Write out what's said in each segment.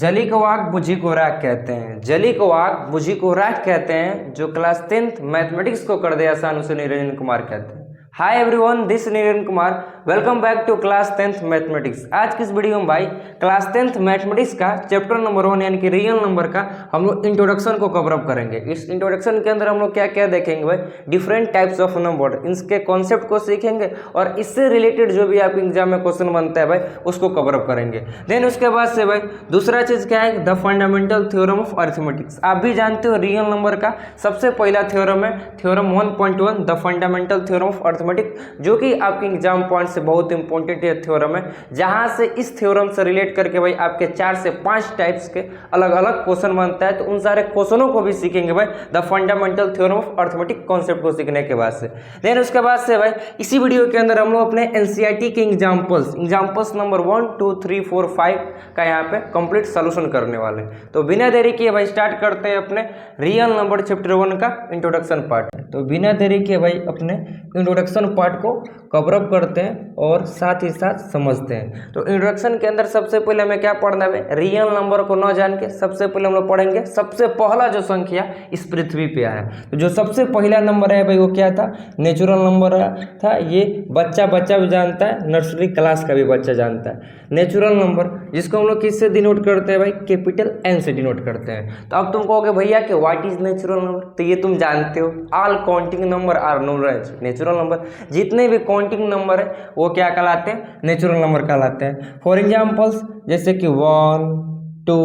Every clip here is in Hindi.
जली को आग बुझी को राख कहते हैं। जली को आग बुझी को राख कहते हैं। जो क्लास 10th मैथमेटिक्स को कर दे आसान उसे निरंजन कुमार कहते हैं। Hi everyone, this Niranjan Kumar, welcome back to class 10th mathematics. आज की इस वीडियो में भाई क्लास 10th मैथमेटिक्स का चैप्टर नंबर 1 यानी कि रियल नंबर का हम लोग इंट्रोडक्शन को कवर अप करेंगे। इस इंट्रोडक्शन के अंदर हम लोग क्या क्या देखेंगे भाई, डिफरेंट टाइप्स ऑफ नंबर, इसके कॉन्सेप्ट को सीखेंगे और इससे रिलेटेड जो भी आपके एग्जाम में क्वेश्चन बनता है भाई उसको कवर अप करेंगे। देन उसके बाद से भाई दूसरा चीज क्या है, the fundamental theorem of arithmetics. आप भी जानते हो रियल नंबर का सबसे पहला थ्योरम है theorem 1.1 the fundamental theorem of arithmetics, जो कि आपके एग्जाम पॉइंट से बहुत इंपॉर्टेंट ये थ्योरम है, जहां से इस थ्योरम से रिलेट करके भाई आपके 4 से 5 टाइप्स के अलग अलग क्वेश्चन बनता है। तो उन सारे क्वेश्चनों को भी सीखेंगे भाई the fundamental theorem of arithmetic concept को सीखने के बाद से। देन उसके बाद से भाई इसी वीडियो के अंदर हम लोग अपने एनसीईआरटी के एग्जाम्पल्स नंबर 1, 2, 3, 4, 5 का यहाँ पे कंप्लीट सोल्यूशन करने वाले हैं। तो बिना देरी किए भाई स्टार्ट करते हैं अपने रियल नंबर चैप्टर 1 का इंट्रोडक्शन पार्ट। तो बिना देरी किए भाई अपने इंट्रोडक्शन पार्ट को कवर अप करते हैं और साथ ही साथ समझते हैं। तो इंट्रोडक्शन के अंदर सबसे पहले हमें क्या पढ़ना है, रियल नंबर को न जान के सबसे पहले हम लोग पढ़ेंगे सबसे पहला जो संख्या इस पृथ्वी पे आया। तो जो सबसे पहला नंबर है भाई वो क्या था, नेचुरल नंबर था। ये बच्चा भी जानता है, नर्सरी क्लास का भी बच्चा जानता है। नेचुरल नंबर जिसको हम लोग किससे डिनोट करते हैं भाई, कैपिटल एन से डिनोट करते हैं। तो अब तुम कहोगे भैया कि व्हाट इज नेचुरल नंबर, तो ये तुम जानते हो, all counting number are known as natural number. जितने भी काउंटिंग नंबर है वो क्या कहलाते हैं, नेचुरल नंबर कहलाते हैं। फॉर एग्जाम्पल्स जैसे कि 1, 2,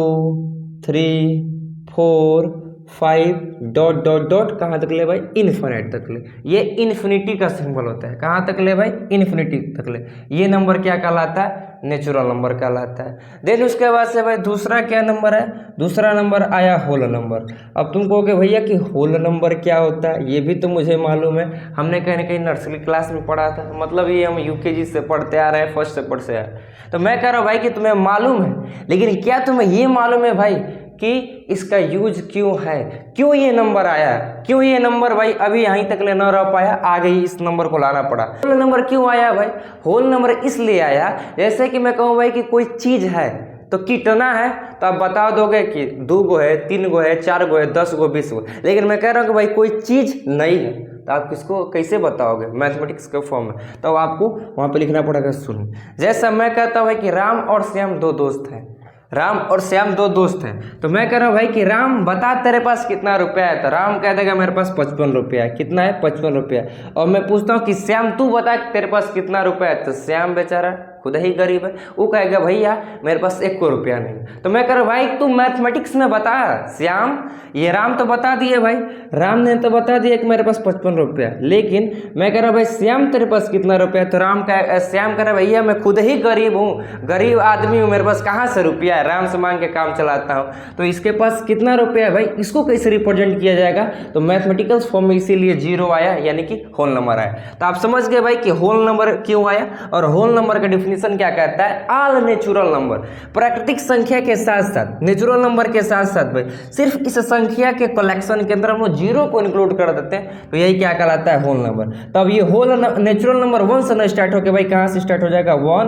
3, 4, 5 डॉट डॉट डॉट कहाँ तक ले भाई, इन्फिनिट तक ले। ये इन्फिनिटी का सिंबल होता है, कहाँ तक ले भाई, इन्फिनिटी तक ले। ये नंबर क्या कहलाता है, नेचुरल नंबर कहलाता है। देन उसके बाद से भाई दूसरा क्या नंबर है, दूसरा नंबर आया होल नंबर। अब तुम कहोगे भैया कि होल नंबर क्या होता है, ये भी तो मुझे मालूम है, हमने कहीं ना कहीं नर्सरी क्लास में पढ़ा था, मतलब ये हम यूकेजी से पढ़ते आ रहे हैं, फर्स्ट से पढ़ते आ रहे हैं। तो मैं कह रहा हूँ भाई कि तुम्हें मालूम है, लेकिन क्या तुम्हें ये मालूम है भाई कि इसका यूज क्यों है, क्यों ये नंबर आया, क्यों ये नंबर भाई अभी यहीं तक ले न रह पाया, आगे ही इस नंबर को लाना पड़ा। होल नंबर क्यों आया भाई, होल नंबर इसलिए आया, जैसे कि मैं कहूँ भाई कि कोई चीज है तो कितना है, तो आप बता दोगे कि 2 गो है, 3 गो है, 4 गो है, 10 गो, 20 गो। लेकिन मैं कह रहा हूँ कि भाई कोई चीज नहीं है, तो आप किसको कैसे बताओगे, मैथमेटिक्स के फॉर्म में। तो आपको वहाँ पे लिखना पड़ेगा सुन। जैसा मैं कहता हूँ कि राम और श्याम 2 दोस्त हैं, राम और श्याम 2 दोस्त हैं। तो मैं कह रहा हूँ भाई कि राम बता तेरे पास कितना रुपया है, तो राम कह देगा मेरे पास 55 रुपया है। कितना है, 55 रुपया। और मैं पूछता हूँ कि श्याम तू बता तेरे पास कितना रुपया है, तो श्याम बेचारा खुद ही गरीब है, वो कहेगा भैया मेरे पास 1 को रुपया नहीं। तो मैं कह रहा हूँ भाई तू मैथमेटिक्स में बता, श्याम ये राम तो बता दिए भाई, राम ने तो बता दिया कि मेरे पास 55 रुपया, लेकिन मैं कह रहा हूँ भाई श्याम तेरे पास कितना रुपया है, तो श्याम कह रहा है भैया मैं खुद ही गरीब हूँ, गरीब आदमी हूँ, मेरे पास कहाँ से रुपया है, राम से मांग के काम चलाता हूँ। तो इसके पास कितना रुपया है भाई, इसको कैसे रिप्रेजेंट किया जाएगा, तो मैथमेटिकल फॉर्म में इसीलिए 0 आया, यानी कि होल नंबर आया। तो आप समझ गए भाई कि होल नंबर क्यों आया, और होल नंबर का डेफिनेशन क्या कहता है, ऑल नेचुरल नंबर, प्राकृतिक संख्या के साथ साथ नेचुरल नंबर के साथ साथ भाई सिर्फ इस संख्या के कलेक्शन के अंदर हम लोग 0 को इंक्लूड कर देते हैं, तो यही क्या कहलाता है, होल नंबर। तब ये होल नेचुरल नंबर 1 से न स्टार्ट होकर भाई कहाँ से स्टार्ट हो जाएगा, 1,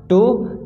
2,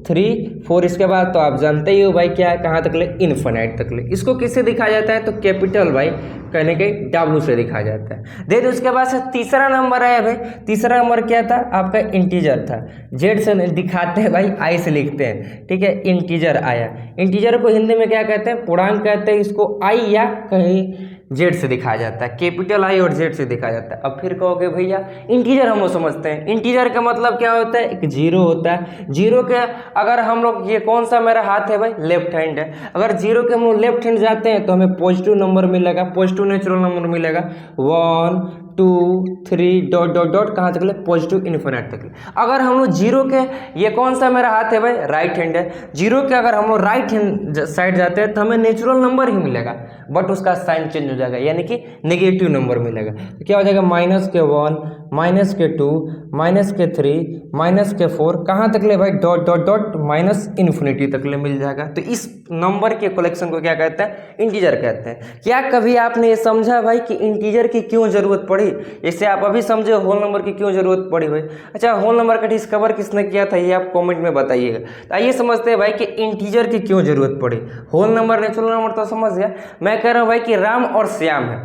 3, 4, इसके बाद तो आप जानते ही हो भाई क्या है, कहाँ तक ले, इन्फिनिट तक ले। इसको किससे दिखाया जाता है, तो कैपिटल भाई कहने के W से दिखाया जाता है। देन उसके बाद से तीसरा नंबर आया भाई, तीसरा नंबर क्या था आपका, इंटीजर था। Z से दिखाते हैं भाई, I से लिखते हैं, ठीक है, इंटीजर आया। इंटीजर को हिंदी में क्या कहते हैं, पूर्णांक कहते हैं, इसको I या कहीं Z से दिखाया जाता है, कैपिटल I और Z से दिखाया जाता है। अब फिर कहोगे भैया इंटीजर हम लोग समझते हैं, इंटीजर का मतलब क्या होता है, एक 0 होता है। 0 के अगर हम लोग, ये कौन सा मेरा हाथ है भाई, लेफ्ट हैंड है, अगर 0 के हम लोग लेफ्ट हैंड जाते हैं तो हमें पॉजिटिव नंबर मिलेगा, पॉजिटिव नेचुरल नंबर मिलेगा, 1, 2, 3 डॉट डॉट डॉट कहाँ तक ले, पॉजिटिव इन्फिनिट तक ले। अगर हम लोग 0 के, ये कौन सा मेरा हाथ है भाई, राइट हैंड है, 0 के अगर हम लोग राइट हैंड साइड जाते हैं तो हमें नेचुरल नंबर ही मिलेगा, बट उसका साइन चेंज हो जाएगा, यानी कि नेगेटिव नंबर मिलेगा। तो क्या हो जाएगा, -1, -2, -3, -4 कहाँ तक ले भाई, dot dot dot minus infinity तक ले मिल जाएगा। तो इस नंबर के कलेक्शन को क्या कहते हैं, इंटीजर कहते हैं। क्या कभी आपने ये समझा भाई कि इंटीजर की क्यों जरूरत पड़ी, पड़ी, इससे आप अभी समझे होल नंबर की क्यों जरूरत पड़ी भाई। अच्छा, होल नंबर का डिस्कवर किसने किया था ये आप कमेंट में बताइएगा। तो आइए समझते हैं भाई कि इंटीजर की क्यों जरूरत पड़ी। होल नंबर नेचुरल नंबर तो समझ गया, मैं कह रहा हूँ भाई कि राम और श्याम है,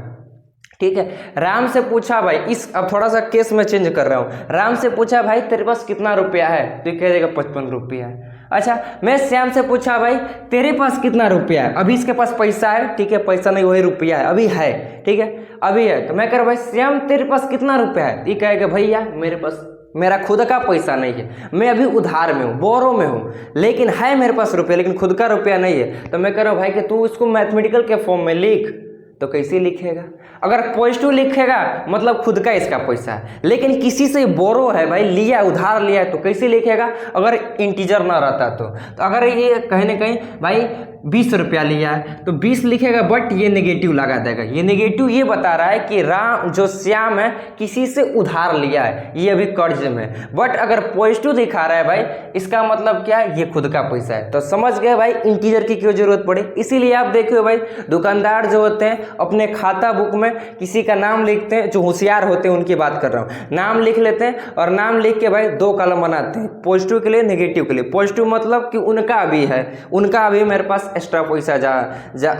ठीक है। राम से पूछा भाई, इस अब थोड़ा सा केस में चेंज कर रहा हूँ, राम से पूछा भाई तेरे पास कितना रुपया है, तो ये कह देगा 55 रुपया है। अच्छा, मैं श्याम से पूछा भाई तेरे पास कितना रुपया है, अभी इसके पास पैसा है, ठीक है, पैसा नहीं वही रुपया है, अभी है, ठीक है, अभी है। तो मैं कह रहा भाई श्याम तेरे पास कितना रुपया है, ये कहेगा भैया मेरे पास मेरा खुद का पैसा नहीं है, मैं अभी उधार में हूँ, बोरो में हूँ, लेकिन है मेरे पास रुपया, लेकिन खुद का रुपया नहीं है। तो मैं कह रहा हूँ भाई कि तू इसको मैथमेटिकल के फॉर्म में लिख, तो कैसे लिखेगा? अगर पॉजिटिव लिखेगा मतलब खुद का इसका पैसा है, लेकिन किसी से बोरो है भाई, लिया उधार लिया है, तो कैसे लिखेगा अगर इंटीजर ना रहता तो अगर ये कहीं ना कहीं भाई 20 रुपया लिया है तो 20 लिखेगा, बट ये नेगेटिव लगा देगा। ये नेगेटिव ये बता रहा है कि राम जो श्याम है किसी से उधार लिया है, ये अभी कर्ज में। बट अगर पॉजिटिव दिखा रहा है भाई, इसका मतलब क्या है, ये खुद का पैसा है। तो समझ गए भाई इंटीजर की क्यों जरूरत पड़ी। इसीलिए आप देखिए भाई, दुकानदार जो होते हैं अपने खाता बुक में किसी का नाम लिखते हैं, जो होशियार होते हैं उनकी बात कर रहा हूँ, नाम लिख लेते हैं और नाम लिख के भाई 2 कॉलम बनाते हैं, पॉजिटिव के लिए नेगेटिव के लिए। पॉजिटिव मतलब कि उनका अभी है, उनका अभी मेरे पास एक्स्ट्रा पैसा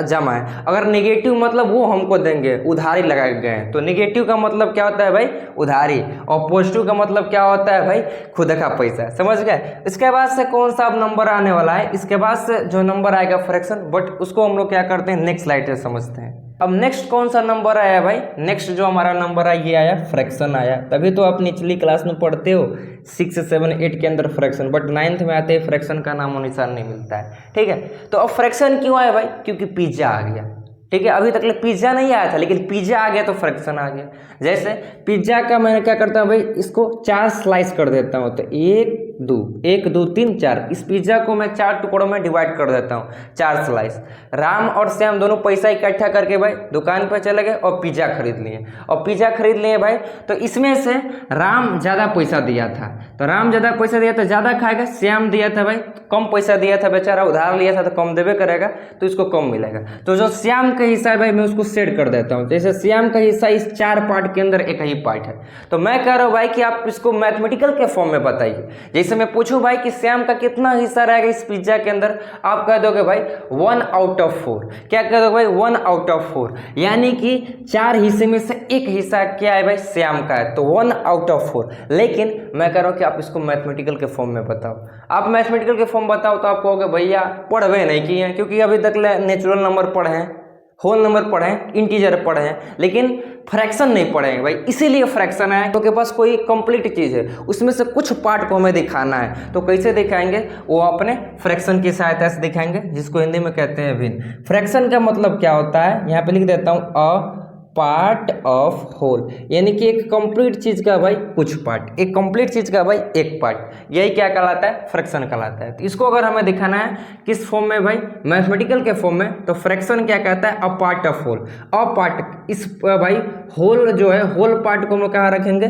जमा है। अगर नेगेटिव मतलब वो हमको देंगे, उधारी लगा गए हैं। तो नेगेटिव का मतलब क्या होता है भाई, उधारी, और पॉजिटिव का मतलब क्या होता है भाई, खुद का पैसा। समझ गए। इसके बाद से कौन सा अब नंबर आने वाला है, इसके बाद से जो नंबर आएगा फ्रैक्शन, बट उसको हम लोग क्या करते हैं नेक्स्ट स्लाइड से समझते हैं। अब नेक्स्ट कौन सा नंबर आया भाई, नेक्स्ट जो हमारा नंबर आया ये आया फ्रैक्शन आया। तभी तो आप निचली क्लास में पढ़ते हो 6, 7, 8 के अंदर फ्रैक्शन, बट 9th में आते हैं फ्रैक्शन का नामो निशान नहीं मिलता है, ठीक है। तो अब फ्रैक्शन क्यों आया भाई, क्योंकि पिज्जा आ गया, ठीक है। अभी तक पिज्जा नहीं आया था, लेकिन पिज्जा आ गया तो फ्रैक्शन आ गया। जैसे पिज्जा का मैं क्या करता हूँ भाई, इसको 4 स्लाइस कर देता हूँ, तो 1, 2, 3, 4, इस पिज्जा को मैं 4 टुकड़ों में डिवाइड कर देता हूँ, 4 स्लाइस। राम और श्याम दोनों पैसा इकट्ठा करके भाई दुकान पर चले गए और पिज्जा खरीद लिए, और पिज्जा खरीद लिए भाई, तो इसमें से राम ज़्यादा पैसा दिया था, तो राम ज़्यादा पैसा दिया तो ज़्यादा खाएगा। श्याम दिया था भाई कम पैसा दिया था, बेचारा उधार लिया था तो कम देवे करेगा, तो इसको कम मिलेगा। तो जो श्याम का हिस्सा है भाई मैं उसको सेट कर देता हूँ। जैसे श्याम का हिस्सा इस 4 पार्ट के अंदर एक ही पार्ट है, तो मैं कह रहा हूँ भाई कि आप इसको मैथमेटिकल के फॉर्म में बताइए। जैसे मैं पूछूं भाई कि श्याम का कितना हिस्सा रहेगा इस पिज्जा के अंदर, आप कह दोगे भाई 1 आउट ऑफ 4। क्या कह दोगे भाई 1 आउट ऑफ 4, यानी कि 4 हिस्से में से एक हिस्सा क्या है भाई, श्याम का है, तो 1 आउट ऑफ 4। लेकिन मैं कह रहा हूँ कि आप इसको मैथमेटिकल के फॉर्म में बताओ। आप मैथमेटिकल के फॉर्म बताओ तो आप कहोगे भैया पढ़वे नहीं किए हैं, क्योंकि अभी तक नेचुरल नंबर पढ़े हैं, होल नंबर पढ़े हैं, इंटीजर पढ़े हैं, लेकिन फ्रैक्शन नहीं पढ़े हैं भाई। इसीलिए फ्रैक्शन है तो के पास कोई कंप्लीट चीज़ है, उसमें से कुछ पार्ट को हमें दिखाना है, तो कैसे दिखाएंगे, वो अपने फ्रैक्शन की सहायता से दिखाएंगे, जिसको हिंदी में कहते हैं भिन्न। फ्रैक्शन का मतलब क्या होता है, यहाँ पे लिख देता हूँ, अ पार्ट ऑफ होल, यानी कि एक कंप्लीट चीज का भाई कुछ पार्ट, एक कंप्लीट चीज का भाई एक पार्ट, यही क्या कहलाता है, फ्रैक्शन कहलाता है। तो इसको अगर हमें दिखाना है किस फॉर्म में भाई, मैथमेटिकल के फॉर्म में, तो फ्रैक्शन क्या कहता है, a part of whole. A part, इस भाई होल जो है, होल पार्ट को हम लोग कहाँ रखेंगे,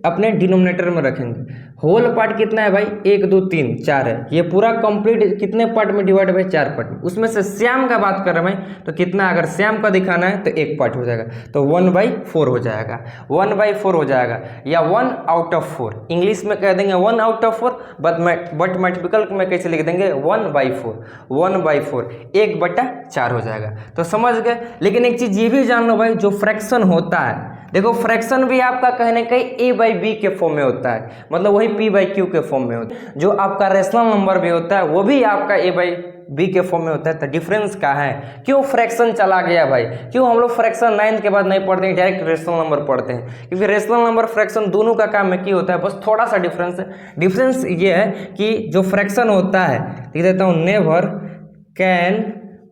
अपने डिनोमिनेटर में रखेंगे। होल पार्ट कितना है भाई, 1, 2, 3, 4 है, ये पूरा कंप्लीट कितने पार्ट में डिवाइड है भाई, 4 पार्ट में। उसमें से श्याम का बात कर रहे हैं भाई, तो कितना, अगर श्याम का दिखाना है तो 1 पार्ट हो जाएगा, तो 1/4 हो जाएगा, 1/4 हो जाएगा, या 1 आउट ऑफ 4। इंग्लिश में कह देंगे 1 आउट ऑफ 4, बट मैथमेटिकल में कैसे लिख देंगे, 1/4, 1/4, 1/4 हो जाएगा। तो समझ गए। लेकिन एक चीज ये भी जान लो भाई, जो फ्रैक्शन होता है, देखो फ्रैक्शन भी आपका कहने कहीं a/b के फॉर्म में होता है, मतलब वही p/q के फॉर्म में होता है। जो आपका रेशनल नंबर भी होता है वो भी आपका a/b के फॉर्म में होता है। तो डिफरेंस क्या है, क्यों फ्रैक्शन चला गया भाई, क्यों हम लोग फ्रैक्शन 9th के बाद नहीं पढ़ते हैं, डायरेक्ट रेशनल नंबर पढ़ते हैं, क्योंकि रेशनल नंबर फ्रैक्शन दोनों का काम में क्या होता है, बस थोड़ा सा डिफरेंस है। डिफरेंस ये है कि जो फ्रैक्शन होता है, लिख देता हूँ, never can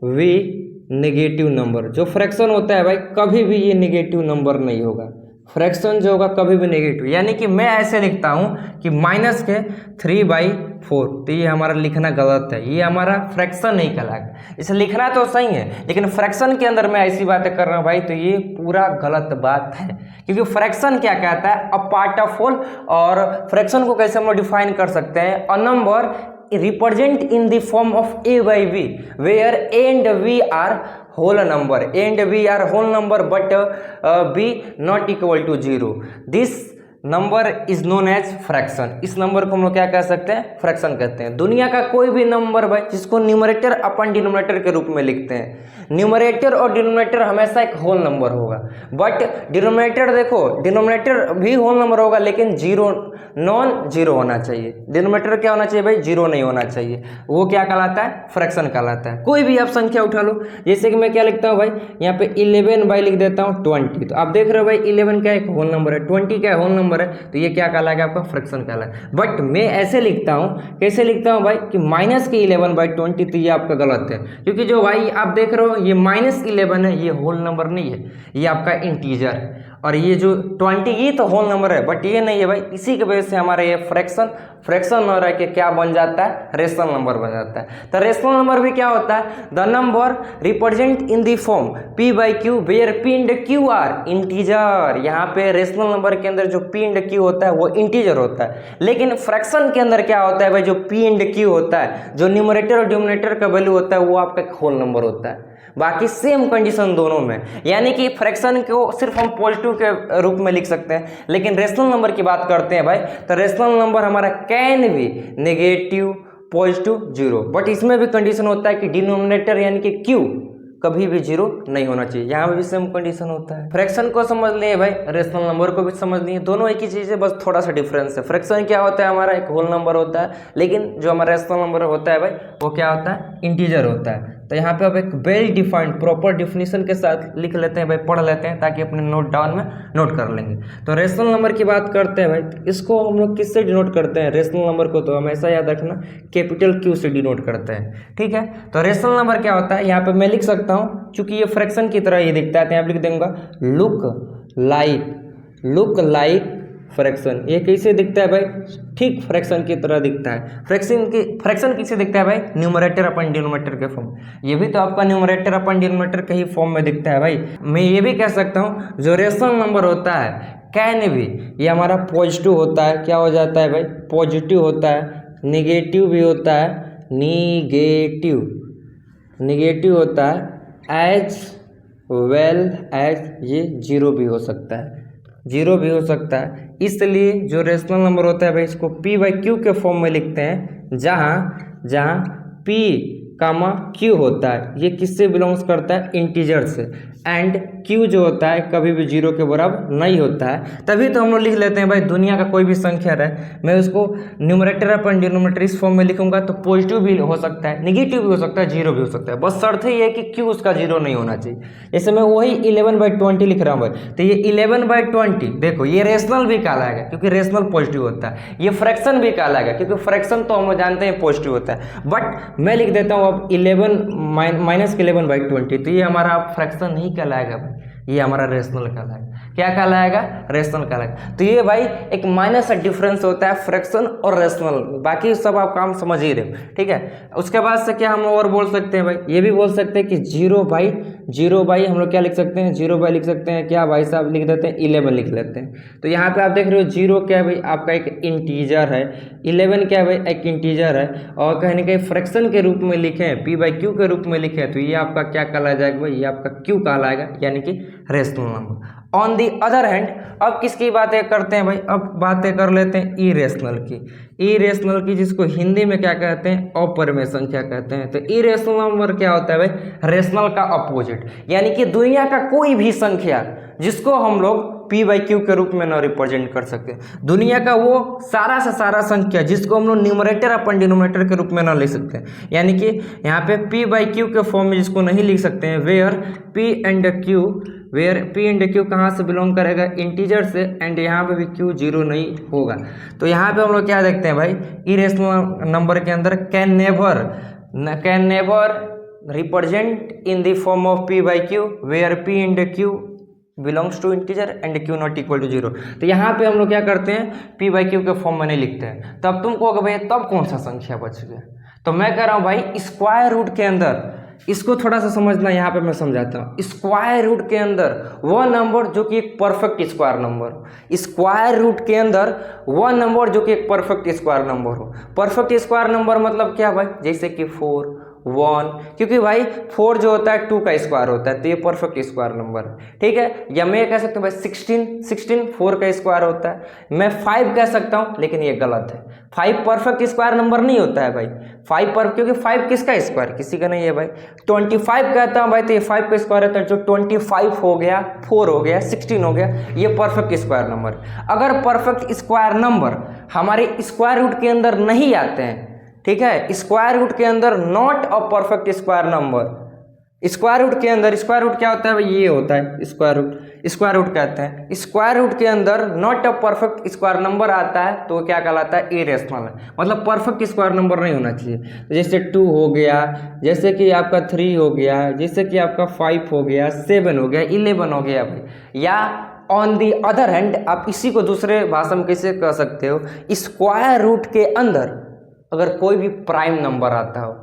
we negative number. जो फ्रैक्शन होता है भाई कभी भी ये नेगेटिव नंबर नहीं होगा, फ्रैक्शन जो होगा कभी भी नेगेटिव। यानी कि मैं ऐसे लिखता हूँ कि माइनस के 3/4, तो ये हमारा लिखना गलत है, ये हमारा फ्रैक्शन नहीं कहलाएगा। इसे लिखना तो सही है, लेकिन फ्रैक्शन के अंदर मैं ऐसी बातें कर रहा हूँ भाई, तो ये पूरा गलत बात है। क्योंकि फ्रैक्शन क्या कहता है, अ पार्ट ऑफ होल। और फ्रैक्शन को कैसे हम लोग डिफाइन कर सकते हैं, a number represent in the form of a/b where a and b are whole number and b are whole number but b not equal to 0. This number is known as fraction. इस नंबर को हम लोग क्या कह सकते हैं? फ्रैक्शन कहते हैं। दुनिया का कोई भी नंबर भाई जिसको न्यूमरेटर अपन डिनोमिनेटर के रूप में लिखते हैं, न्यूमरेटर और डिनोमिनेटर हमेशा एक होल नंबर होगा, बट डिनोमिनेटर देखो, डिनोमिनेटर भी होल नंबर होगा लेकिन जीरो, नॉन जीरो होना चाहिए। डिनोमिनेटर क्या होना चाहिए भाई? जीरो नहीं होना चाहिए। वो क्या कहलाता है? फ्रैक्शन कहलाता है। कोई भी आप संख्या उठा लो, जैसे कि मैं क्या लिखता हूँ भाई, यहाँ पे 11 बाई लिख देता हूँ 20, तो आप देख रहे हो भाई 11 क्या एक होल नंबर है, 20 क्या होल नंबर है, तो ये क्या कहलाएगा? आपका फ्रैक्शन कहलाएगा। बट मैं ऐसे लिखता हूँ, कैसे लिखता हूँ भाई कि माइनस के 11 बाई 20, तो ये आपका गलत है, क्योंकि जो भाई आप देख रहे हो ये माइनस 11 है, ये होल नंबर नहीं है, ये आपका इंटीजर है। और ये जो 20 ये तो होल नंबर है बट ये नहीं है भाई। इसी की वजह से हमारा ये फ्रैक्शन हो रहा है कि क्या बन जाता है? रेशनल नंबर बन जाता है। तो रेशनल नंबर भी क्या होता है? The number represent in the form p by q where p and q are integer. यहाँ पे रेशनल नंबर के अंदर जो p एंड q होता है वो इंटीजर होता है, लेकिन फ्रैक्शन के अंदर क्या होता है भाई? जो p एंड q होता है, जो न्यूमरेटर और डिनोमिनेटर का वैल्यू होता है वो आपका एक होल नंबर होता है। बाकी सेम कंडीशन दोनों में, यानी कि फ्रैक्शन को सिर्फ हम पॉजिटिव के रूप में लिख सकते हैं, लेकिन रेशनल नंबर की बात करते हैं भाई, तो रेशनल नंबर हमारा कैन भी नेगेटिव, पॉजिटिव, जीरो, बट इसमें भी कंडीशन होता है कि डिनोमिनेटर यानी कि क्यू कभी भी जीरो नहीं होना चाहिए। यहाँ पे भी सेम कंडीशन होता है। फ्रैक्शन को समझ लिए भाई, रेशनल नंबर को भी समझ लिए, दोनों एक ही चीज़ है, बस थोड़ा सा डिफरेंस है। फ्रैक्शन क्या होता है? हमारा एक होल नंबर होता है, लेकिन जो हमारा रेशनल नंबर होता है भाई वो क्या होता है? इंटीजर होता है। तो यहाँ पे अब एक वेल डिफाइंड प्रॉपर डिफिनीशन के साथ लिख लेते हैं भाई, पढ़ लेते हैं ताकि अपने नोट डाउन में नोट कर लेंगे। तो रेशनल नंबर की बात करते हैं भाई, तो इसको हम लोग किससे डिनोट करते हैं? रेशनल नंबर को तो हमेशा याद रखना कैपिटल क्यू से डिनोट करते हैं, ठीक है। तो रेशनल नंबर क्या होता है? यहाँ पे मैं लिख सकता हूँ, चूंकि ये फ्रैक्शन की तरह ये दिखता है तो यहाँ लिख दूंगा लुक लाइक फ्रैक्शन। ये कैसे दिखता है भाई? ठीक फ्रैक्शन की तरह दिखता है। फ्रैक्शन किसे दिखता है भाई? न्यूमरेटर अपन डिनोमिनेटर के फॉर्म। ये भी तो आपका न्यूमरेटर अपन डिनोमिनेटर के ही फॉर्म में दिखता है भाई। मैं ये भी कह सकता हूँ जो रेशनल नंबर होता है कैन भी, ये हमारा पॉजिटिव होता है। क्या हो जाता है भाई? पॉजिटिव होता है, निगेटिव भी होता है, निगेटिव होता है, एज वेल एज ये जीरो भी हो सकता है, जीरो भी हो सकता है। इसलिए जो रेशनल नंबर होता है भाई इसको p बाई क्यू के फॉर्म में लिखते हैं, जहाँ p कामा q होता है ये किससे बिलोंग्स करता है? इंटीजर से। एंड q जो होता है कभी भी जीरो के बराबर नहीं होता है। तभी तो हम लोग लिख लेते हैं भाई, दुनिया का कोई भी संख्या रहे, मैं उसको न्यूमरेटर अपन डिनोमिनेटर इस फॉर्म में लिखूंगा तो पॉजिटिव भी हो सकता है, निगेटिव भी हो सकता है, जीरो भी हो सकता है, बस शर्त ही है कि q उसका जीरो नहीं होना चाहिए। जैसे मैं वही 11/20 लिख रहा हूँ भाई, तो ये 11/20 देखो ये रेशनल भी कहलाएगा क्योंकि रेशनल पॉजिटिव होता है, ये फ्रैक्शन भी कहलाएगा क्योंकि फ्रैक्शन तो हम जानते हैं पॉजिटिव होता है। बट मैं लिख देता हूँ अब 11-11/20, तो ये हमारा फ्रैक्शन नहीं कहलाएगा भाई, ये हमारा रेशनल कहलाएगा। क्या कहलाएगा? रेशनल कहलाएगा। तो ये भाई एक माइनस डिफरेंस होता है फ्रैक्शन और रेशनल, बाकी सब आप काम समझ ही रहे हो, ठीक है। उसके बाद से क्या हम और बोल सकते हैं भाई? ये भी बोल सकते हैं कि जीरो बाई हम लोग क्या लिख सकते हैं? जीरो बाई लिख सकते हैं क्या भाई साहब? लिख देते हैं 11 लिख लेते हैं। तो यहाँ पे आप देख रहे हो जीरो क्या है भाई? आपका एक इंटीजर है, 11 क्या है भाई? एक इंटीजर है, और कहीं ना कहीं फ्रैक्शन के रूप में लिखें, p बाई क्यू के रूप में लिखें तो ये आपका क्या कहला जाएगा भाई? ये आपका क्यू कहलाएगा, यानी कि rational number. On the other hand अब किसकी बातें करते हैं भाई? अब बातें कर लेते हैं इरेशनल की, जिसको हिंदी में क्या कहते हैं? अपरिमेय संख्या कहते हैं। तो इरेशनल नंबर क्या होता है भाई? रेशनल का अपोजिट, यानी कि दुनिया का कोई भी संख्या जिसको हम लोग p बाई क्यू के रूप में न रिप्रेजेंट कर सकते, दुनिया का वो सारा से सारा संख्या जिसको हम लोग न्यूमरेटर अपन डिनोमिनेटर के रूप में न लिख सकते, यानी कि यहाँ पे p बाई क्यू के फॉर्म में जिसको नहीं लिख सकते हैं, वेयर p एंड q कहाँ से बिलोंग करेगा? इंटीजर से, एंड यहाँ पे भी q जीरो नहीं होगा। तो यहाँ पे हम लोग क्या देखते हैं भाई? इरेशनल नंबर के अंदर can never represent in the form of p by q where p and q belongs to integer and q not equal to zero. तो यहाँ पे हम लोग क्या करते हैं? p बाई क्यू के फॉर्म में नहीं लिखते हैं। तब तुम कहोगे भाई तब कौन सा संख्या बच गया? तो मैं कह रहा हूँ भाई स्क्वायर रूट के अंदर, इसको थोड़ा सा समझना, यहाँ पे मैं समझाता हूँ। स्क्वायर रूट के अंदर वह नंबर जो कि एक perfect square number, square root के अंदर वह नंबर जो कि एक परफेक्ट स्क्वायर नंबर हो। परफेक्ट स्क्वायर नंबर मतलब क्या भाई? जैसे कि 4, 1, क्योंकि भाई 4 जो होता है 2 का स्क्वायर होता है, तो ये परफेक्ट स्क्वायर नंबर है, ठीक है। या मैं कह सकता हूँ भाई 16 4 का स्क्वायर होता है। मैं 5 कह सकता हूँ, लेकिन ये गलत है। 5 परफेक्ट स्क्वायर नंबर नहीं होता है भाई। 5 पर, क्योंकि 5 किसका स्क्वायर, किसी का नहीं है भाई। 25 कहता हूँ भाई, तो ये 5 का स्क्वायर होता है, जो 25 हो गया, 4 हो गया, 16 हो गया, ये परफेक्ट स्क्वायर नंबर। अगर परफेक्ट स्क्वायर नंबर हमारे स्क्वायर रूट के अंदर नहीं आते हैं, ठीक है, स्क्वायर रूट के अंदर not a perfect square number, square root के अंदर, स्क्वायर रूट क्या होता है भाई, ये होता है स्क्वायर रूट कहते हैं। स्क्वायर रूट के अंदर not a perfect square number आता है, तो क्या कहलाता है, इरेशनल है, मतलब परफेक्ट स्क्वायर नंबर नहीं होना चाहिए। तो जैसे 2 हो गया, जैसे कि आपका 3 हो गया, जैसे कि आपका 5 हो गया, 7 हो गया, 11 हो गया भाई। या ऑन दी अदर हैंड, आप इसी को दूसरे भाषा में कैसे कह सकते हो, स्क्वायर रूट के अंदर अगर कोई भी प्राइम नंबर आता हो,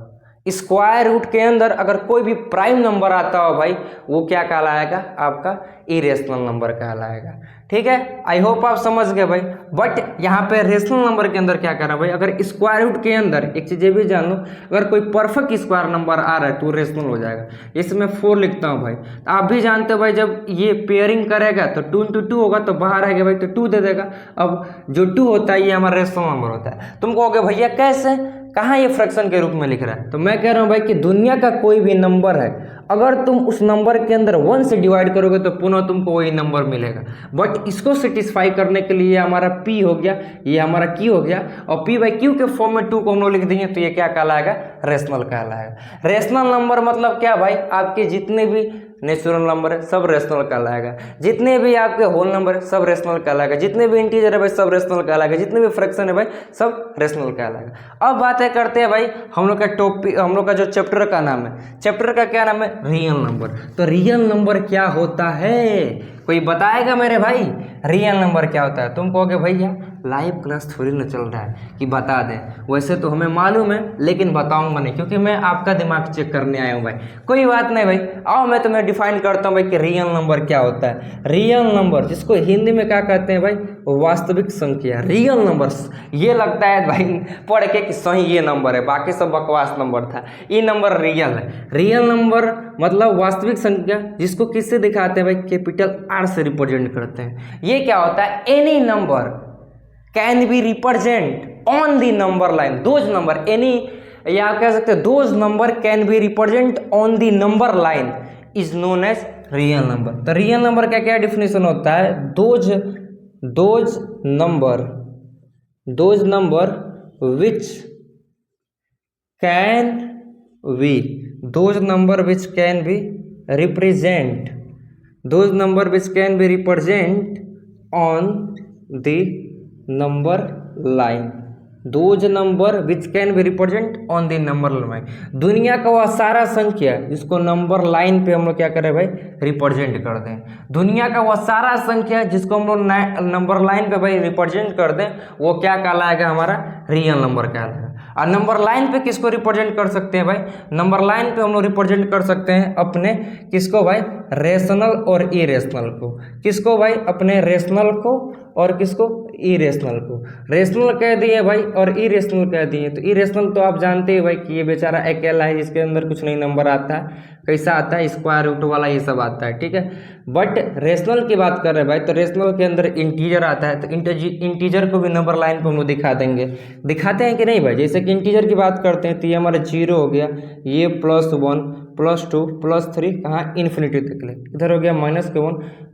स्क्वायर रूट के अंदर अगर कोई भी प्राइम नंबर आता हो भाई, वो क्या कहलाएगा, आपका इरेशनल नंबर कहलाएगा, ठीक है। आई होप आप समझ गए भाई। बट यहाँ पे रेशनल नंबर के अंदर क्या करना भाई, अगर स्क्वायर रूट के अंदर एक चीज़ ये भी जान लो, अगर कोई परफेक्ट स्क्वायर नंबर आ रहा है तो रेशनल हो जाएगा। जैसे मैं 4 लिखता हूँ भाई, तो आप भी जानते हो भाई, जब ये पेयरिंग करेगा तो 2 × 2 होगा, तो बाहर आएगा भाई तो 2 दे देगा। अब जो 2 होता है ये हमारा रेशनल नंबर होता है। तुम कहोगे भैया कैसे, कहाँ ये फ्रैक्शन के रूप में लिख रहा है, तो मैं कह रहा हूँ भाई कि दुनिया का कोई भी नंबर है, अगर तुम उस नंबर के अंदर 1 से डिवाइड करोगे तो पुनः तुमको वही नंबर मिलेगा। बट इसको सेटिस्फाई करने के लिए हमारा p हो गया, ये हमारा q हो गया, और p बाई q के फॉर्म में 2 को हम लोग लिख देंगे, तो ये क्या कहलाएगा, रेशनल कहलाएगा। रेशनल नंबर मतलब क्या भाई, आपके जितने भी नेचुरल नंबर है सब रेशनल कहलाएगा, जितने भी आपके होल नंबर है सब रेशनल कहलाएगा, जितने भी इंटीजर है भाई सब रेशनल कहलाएगा, जितने भी फ्रैक्शन है भाई सब रेशनल कहलाएगा। अब बातें करते हैं भाई हम लोग का टॉपिक, हम लोग का जो चैप्टर का नाम है, चैप्टर का क्या नाम है, रियल नंबर। तो रियल नंबर क्या होता है, कोई बताएगा मेरे भाई, रियल नंबर क्या होता है। तुम कहोगे भैया लाइव क्लास थोड़ी ना चल रहा है कि बता दें, वैसे तो हमें मालूम है, लेकिन बताऊंगा नहीं, क्योंकि मैं आपका दिमाग चेक करने आया हूँ भाई। कोई बात नहीं भाई, आओ मैं तुम्हें डिफाइन करता हूँ भाई कि रियल नंबर क्या होता है। रियल नंबर, जिसको हिंदी में क्या कहते हैं भाई, वास्तविक संख्या। रियल नंबर्स, ये लगता है भाई पढ़ के कि सही ये नंबर है, बाकी सब बकवास नंबर था, ये नंबर रियल है। रियल नंबर मतलब वास्तविक संख्या, जिसको किससे दिखाते हैं भाई, कैपिटल R से रिप्रेजेंट करते हैं। ये क्या होता है, any number can be represent on the number line, those number, any, या आप कह सकते हैं those number can be represent on the number line is known as real number. तो रियल नंबर का क्या डिफिनेशन होता है, those number which can be, those number which can be represent, those number which can be represent on the number line, those number which can be represent on the number line. दुनिया का वह सारा संख्या जिसको नंबर लाइन पे हम लोग क्या करें भाई, रिप्रेजेंट कर दें। दुनिया का वह सारा संख्या जिसको हम लोग नंबर लाइन पे भाई रिप्रेजेंट कर दें, वो क्या कहलाएगा, हमारा रियल नंबर कहलाएगा। और नंबर लाइन पे किसको रिप्रेजेंट कर सकते हैं भाई, नंबर लाइन पे हम लोग रिप्रेजेंट कर सकते हैं अपने किसको भाई, रेशनल और इरेशनल को। किसको भाई, अपने रेशनल को और किसको, इरेशनल को। रेशनल कह दिए भाई और इरेशनल कह दिए। तो इरेशनल तो आप जानते हैं भाई कि ये बेचारा अकेला है, जिसके अंदर कुछ नहीं नंबर आता है, कैसा आता है, स्क्वायर रूट वाला ये सब आता है, ठीक है। बट रेशनल की बात कर रहे हैं भाई, तो रेशनल के अंदर इंटीजर आता है, तो इंटीजर को भी नंबर लाइन पे हम लोग दिखा देंगे, दिखाते हैं कि नहीं भाई। जैसे कि इंटीजर की बात करते हैं तो ये हमारा 0 हो गया, ये +1 +2 +3 कहाँ, इन्फिनिटी तक ले, इधर हो गया -1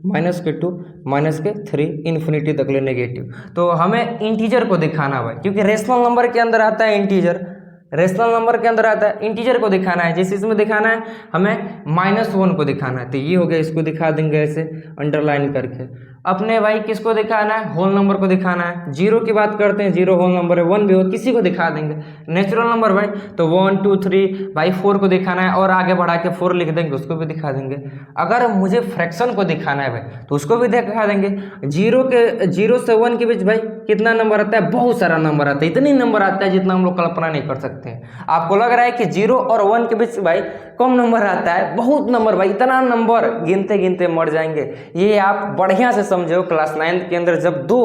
-2 -3 इन्फिनिटी तक ले नेगेटिव। तो हमें इंटीजर को दिखाना भाई, क्योंकि रेशनल नंबर के अंदर आता है इंटीजर, रेशनल नंबर के अंदर आता है, इंटीजर को दिखाना है। जिस इसमें दिखाना है हमें -1 को दिखाना है, तो ये हो गया, इसको दिखा देंगे ऐसे अंडरलाइन करके। अपने भाई किसको दिखाना है, होल नंबर को दिखाना है। 0 की बात करते हैं, 0 होल नंबर है, 1 भी हो, किसी को दिखा देंगे। नेचुरल नंबर भाई तो 1 2 3 भाई 4 को दिखाना है, और आगे बढ़ा के 4 लिख देंगे, उसको भी दिखा देंगे। अगर मुझे फ्रैक्शन को दिखाना है भाई तो उसको भी दिखा देंगे। 0 से 1 के बीच भाई कितना नंबर आता है, बहुत सारा नंबर आता है, इतनी नंबर आता है जितना हम लोग कल्पना नहीं कर सकते। सकते हैं। आपको लग रहा है कि 0 और 1 के बीच भाई कम नंबर आता है, बहुत नंबर भाई, इतना नंबर गिनते गिनते मर जाएंगे। ये आप बढ़िया से समझो, क्लास 9 के अंदर जब दो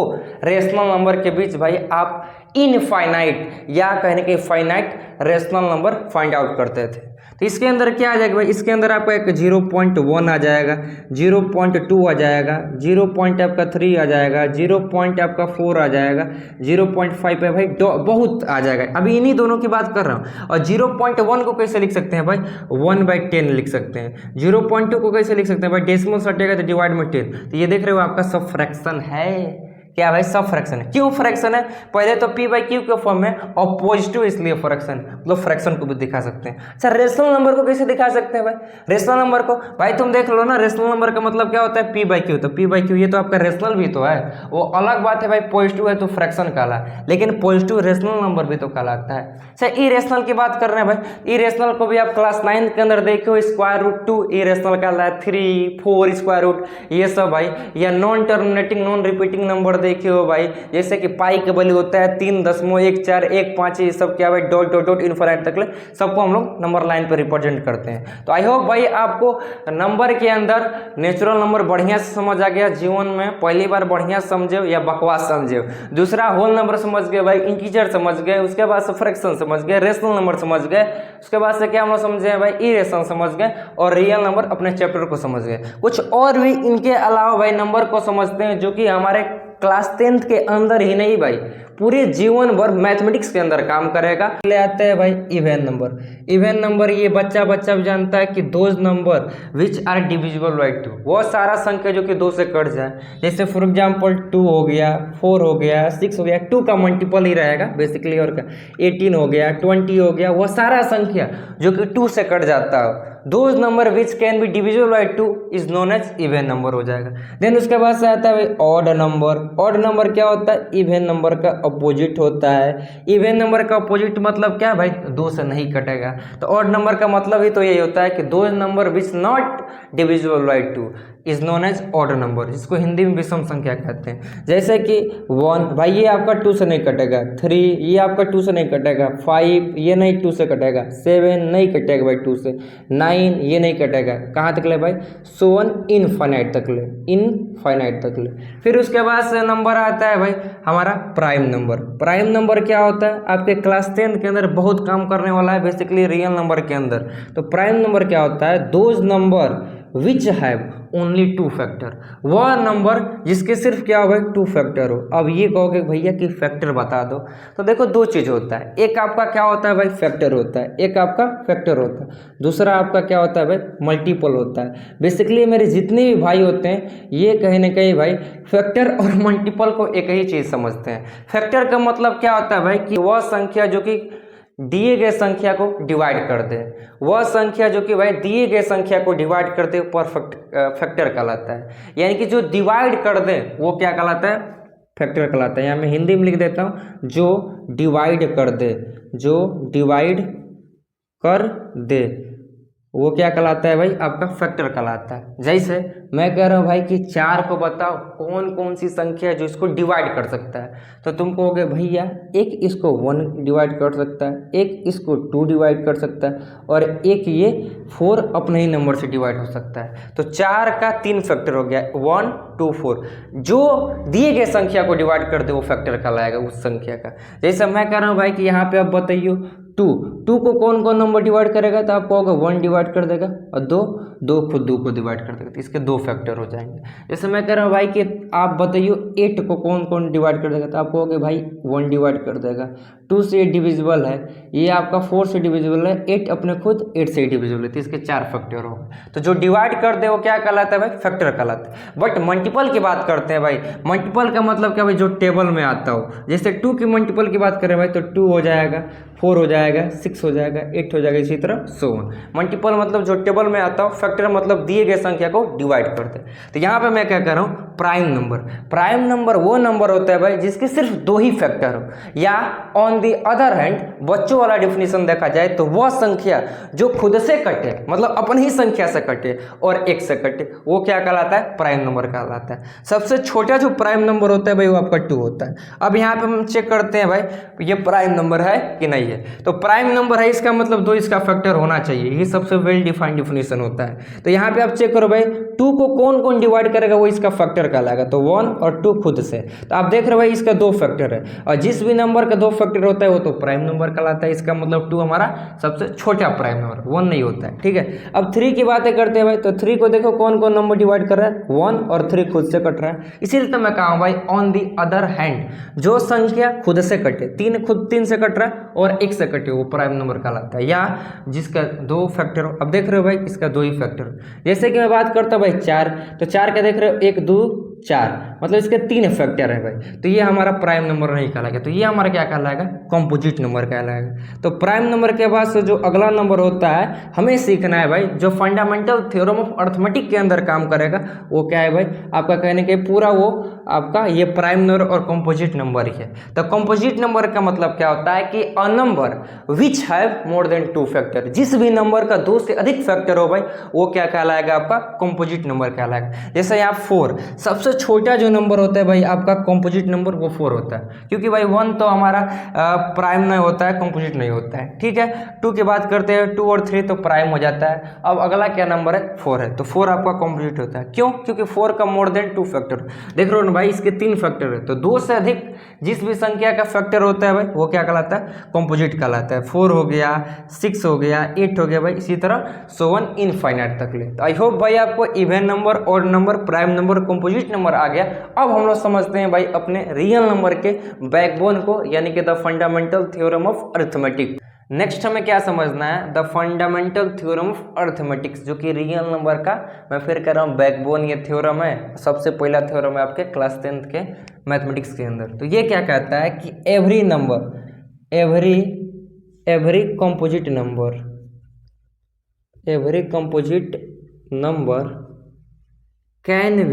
रेशनल नंबर के बीच भाई आप इनफाइनाइट या कहने के finite rational number find out करते थे, तो इसके अंदर क्या आ जाएगा भाई, इसके अंदर आपका एक 0.1 आ जाएगा, 0.2 आ जाएगा, 0.3 आ जाएगा, 0.4 आ जाएगा, 0.5 पे भाई बहुत आ जाएगा। अभी इन्हीं दोनों की बात कर रहा हूँ। और 0.1 को कैसे लिख सकते हैं भाई, 1/10 लिख सकते हैं। 0.2 को कैसे लिख सकते हैं भाई, डेसिमल सटेगा तो डिवाइड में 10। तो ये देख रहे हो आपका सब फ्रैक्शन है। क्या भाई, सब फ्रैक्शन है। क्यों फ्रैक्शन है, पहले तो p बाई क्यू के फॉर्म में और पॉजिटिव इसलिए फ्रैक्शन, मतलब फ्रैक्शन को भी दिखा सकते हैं। अच्छा, रेशनल नंबर को कैसे दिखा सकते हैं भाई, रेशनल नंबर को भाई तुम देख लो ना, रेशनल नंबर का मतलब क्या होता है, p बाई क्यू। तो p बाई क्यू ये तो आपका रेशनल भी तो है, वो अलग बात है भाई, पॉजिटिव है तो फ्रैक्शन कहला, लेकिन पॉजिटिव रेशनल नंबर भी तो कहलाता है। अच्छा, इरेशनल की बात कर रहे हैं भाई, इरेशनल को भी आप क्लास 9 के अंदर देखो, √2 इरेशनल कहला है, 3, 4 स्क्वायर रूट ये सब भाई, या non terminating non repeating number देखिए हो भाई, जैसे कि पाई के वैल्यू होता है 3.14 15 ये सब क्या भाई, डॉट डॉट डॉट इनफाइनाइट तक ले सबको हम लोग नंबर लाइन पर रिप्रेजेंट करते हैं। तो आई होप भाई आपको नंबर के अंदर नेचुरल नंबर बढ़िया से समझ आ गया। जीवन में पहली बार बढ़िया समझे या बकवास समझे, दूसरा होल नंबर समझ गए भाई, इंटीजर समझ गए, उसके बाद से फ्रैक्शन समझ गए, रेशनल नंबर समझ गए, उसके बाद से क्या हम लोग समझे भाई, इरेशनल समझ गए, और रियल नंबर अपने चैप्टर को समझ गए। कुछ और भी इनके अलावा भाई नंबर को समझते हैं, जो कि हमारे क्लास 10 के अंदर ही नहीं भाई, पूरे जीवन भर मैथमेटिक्स के अंदर काम करेगा। ले आते हैं भाई इवन नंबर। इवन नंबर ये बच्चा भी जानता है कि those number which are divisible by 2, वो सारा संख्या जो कि 2 से कट जाए, जैसे फॉर एग्जांपल 2 हो गया, 4 हो गया, 6 हो गया, 2 का मल्टीपल ही रहेगा बेसिकली, और क्या 18 हो गया, 20 हो गया, वो सारा संख्या जो कि 2 से कट जाता हो, those number which can be divisible by 2 is known as even number हो जाएगा। देन उसके बाद से आता है भाई ऑड नंबर। ऑड नंबर क्या होता है, इवन नंबर का अपोजिट होता है। इवन नंबर का अपोजिट मतलब क्या है भाई, 2 से नहीं कटेगा। तो ऑड नंबर का मतलब ही तो यही होता है कि those number which not divisible by 2 is known as odd number, जिसको हिंदी में विषम संख्या कहते हैं। जैसे कि 1 भाई ये आपका 2 से नहीं कटेगा, 3 ये आपका 2 से नहीं कटेगा, 5 ये नहीं 2 से कटेगा, 7 नहीं कटेगा भाई 2 से, 9 ये नहीं कटेगा, कहाँ तक ले भाई, सो ऑन इनफाइनाइट तक ले, इनफाइनाइट तक ले। फिर उसके बाद से नंबर आता है भाई हमारा प्राइम नंबर। प्राइम नंबर क्या होता है, आपके क्लास 10 के अंदर बहुत काम करने वाला है बेसिकली रियल नंबर के अंदर। तो प्राइम नंबर क्या होता है, those number which have only 2 factor, वह नंबर जिसके सिर्फ क्या हो भाई 2 फैक्टर हो। अब ये कहोगे भैया कि फैक्टर बता दो, तो देखो दो चीज़ होता है, एक आपका क्या होता है भाई फैक्टर होता है, एक आपका फैक्टर होता है, दूसरा आपका क्या होता है भाई मल्टीपल होता है। बेसिकली मेरे जितने भी भाई होते हैं ये कहीं ना कहीं भाई फैक्टर और मल्टीपल को एक ही चीज़ समझते हैं। फैक्टर का मतलब क्या होता है भाई कि वह संख्या जो कि दिए गए संख्या को डिवाइड कर दे, वह संख्या जो कि भाई दिए गए संख्या को डिवाइड कर दे परफेक्ट फैक्टर कहलाता है। यानी कि जो डिवाइड कर दे वो क्या कहलाता है, फैक्टर कहलाता है। यहाँ मैं हिंदी में लिख देता हूँ, जो डिवाइड कर दे, जो डिवाइड कर दे वो क्या कहलाता है भाई, आपका फैक्टर कहलाता है। जैसे मैं कह रहा हूँ भाई कि 4 को बताओ कौन कौन सी संख्या है जो इसको डिवाइड कर सकता है, तो तुम कहोगे भैया एक इसको 1 डिवाइड कर सकता है, एक इसको 2 डिवाइड कर सकता है, और एक ये 4 अपने ही नंबर से डिवाइड हो सकता है। तो 4 का 3 फैक्टर हो गया, 1 2 4। जो दिए गए संख्या को डिवाइड कर दे वो फैक्टर कहलाएगा उस संख्या का। जैसे मैं कह रहा हूँ भाई कि यहाँ पे आप बताइए 2 को कौन कौन नंबर डिवाइड करेगा, तो आप कहोगे 1 डिवाइड कर देगा, और 2 खुद 2 को डिवाइड कर देगा, तो इसके 2 फैक्टर हो जाएंगे। जैसे मैं कह रहा हूँ भाई कि आप बताइए 8 को कौन कौन डिवाइड कर देगा, तो आप कहोगे भाई 1 डिवाइड कर देगा। 2 से 8 डिविजिबल है, ये आपका 4 से डिविजिबल है, 8 अपने खुद 8 से डिविजिबल है, तो इसके 4 फैक्टर हो गए। तो जो डिवाइड कर दे वो क्या कहलाता है भाई, फैक्टर कहलाता है। बट मल्टीपल की बात करते हैं भाई, मल्टीपल का मतलब क्या भाई, जो टेबल में आता हो। जैसे 2 की मल्टीपल की बात करें भाई तो 2 हो जाएगा, 4 हो जाएगा, 6 हो जाएगा, 8 हो जाएगा, इसी तरह सो ऑन। मल्टीपल मतलब जो टेबल में आता हो, फैक्टर मतलब दिए गए संख्या को डिवाइड करते हैं। तो यहाँ पे मैं क्या कर रहा हूँ, प्राइम नंबर। प्राइम नंबर वो नंबर होता है भाई जिसके सिर्फ दो ही फैक्टर हो, या ऑन दी अदर हैंड बच्चों वाला डिफिनीशन देखा जाए तो वह संख्या जो खुद से कटे, मतलब अपनी ही संख्या से कटे और एक से कटे, वो क्या कहलाता है? प्राइम नंबर कहलाता है। सबसे छोटा जो प्राइम नंबर होता है भाई वो आपका 2 होता है। अब यहाँ पे हम चेक करते हैं भाई ये प्राइम नंबर है कि नहीं है। तो प्राइम नंबर है इसका मतलब 2 इसका फैक्टर होना चाहिए, ये सबसे वेल डिफाइंड डिफिनीशन होता है। तो यहाँ पे आप चेक करो भाई 2 को कौन कौन डिवाइड करेगा वो इसका फैक्टर कहलाएगा, तो 1 और 2 खुद से। तो आप देख रहे हो भाई इसका 2 फैक्टर है, और जिस भी नंबर का 2 फैक्टर होता है वो तो प्राइम नंबर कहलाता है। इसका मतलब 2 हमारा सबसे छोटा प्राइम नंबर, 1 नहीं होता है, ठीक है। अब 3 की बातें करते हैं भाई, तो 3 को देखो कौन कौन नंबर डिवाइड कर रहा है, 1 और 3 खुद से कट रहा है। इसीलिए तो मैं कहा भाई ऑन दी अदर हैंड जो संख्या खुद से कटे, 3 खुद 3 से कट रहा है और 1 से कटे, वो प्राइम नंबर कहलाता है, या जिसका 2 फैक्टर हो। अब देख रहे हो भाई इसका 2 ही फैक्टर। जैसे कि मैं बात करता हूँ भाई 4, तो 4 का देख रहे हो 1 2 4, मतलब इसके 3 फैक्टर है भाई, तो ये हमारा प्राइम नंबर नहीं कहलाएगा, तो ये हमारा क्या कहलाएगा? कंपोजिट नंबर कहलाएगा। तो प्राइम नंबर के बाद से जो अगला नंबर होता है हमें सीखना है भाई, जो फंडामेंटल थ्योरम ऑफ अर्थमेटिक के अंदर काम करेगा, वो क्या है भाई? आपका कहने के पूरा वो आपका ये प्राइम नंबर और कंपोजिट नंबर ही है। तो कंपोजिट नंबर का मतलब क्या होता है कि a number which have more than 2 factor, जिस भी नंबर का 2 से अधिक फैक्टर हो भाई वो क्या कहलाएगा? आपका कंपोजिट नंबर कहलाएगा। जैसे यहाँ 4, सबसे छोटा जो नंबर होता है भाई आपका कंपोजिट नंबर वो 4 होता है, क्योंकि भाई 1 तो हमारा प्राइम नहीं होता है, कंपोजिट नहीं होता है, ठीक है। 2 की बात करते हैं, 2 और 3 तो प्राइम हो जाता है। अब अगला क्या नंबर है? 4 है, तो 4 आपका कंपोजिट होता है। क्यों? क्योंकि 4 का मोर देन 2 फैक्टर, देख रहे हो ना भाई इसके 3 फैक्टर है, तो 2 से अधिक जिस भी संख्या का फैक्टर होता है भाई वो क्या कहलाता है? कंपोजिट कहलाता है। 4 हो गया, 6 हो गया, 8 हो गया भाई, इसी तरह सो ऑन इनफाइनाइट तक ले। तो आई होप भाई आपको even number, odd number, prime number, composite number आ गया। अब हम लोग समझते हैं भाई अपने रियल नंबर के बैकबोन को, यानी कि the fundamental theorem of arithmetic. Next हमें क्या समझना है? The fundamental theorem of arithmetics, जो कि रियल नंबर का मैं फिर कह रहा हूँ बैकबोन ये थ्योरम है, सबसे पहला थ्योरम है आपके क्लास 10th के मैथमेटिक्स के अंदर। तो ये क्या कहता है कि every number, every composite number, every composite number can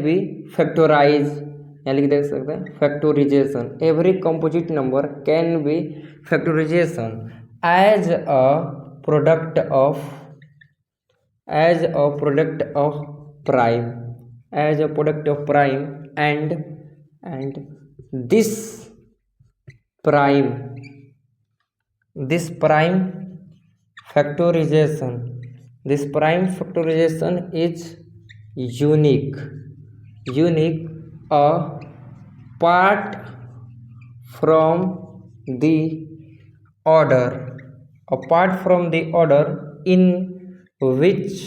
be factorise, यानी कि देख सकते हैं factorisation. Every composite number can be factorisation as a product of prime, and this prime factorisation is unique apart from the order in which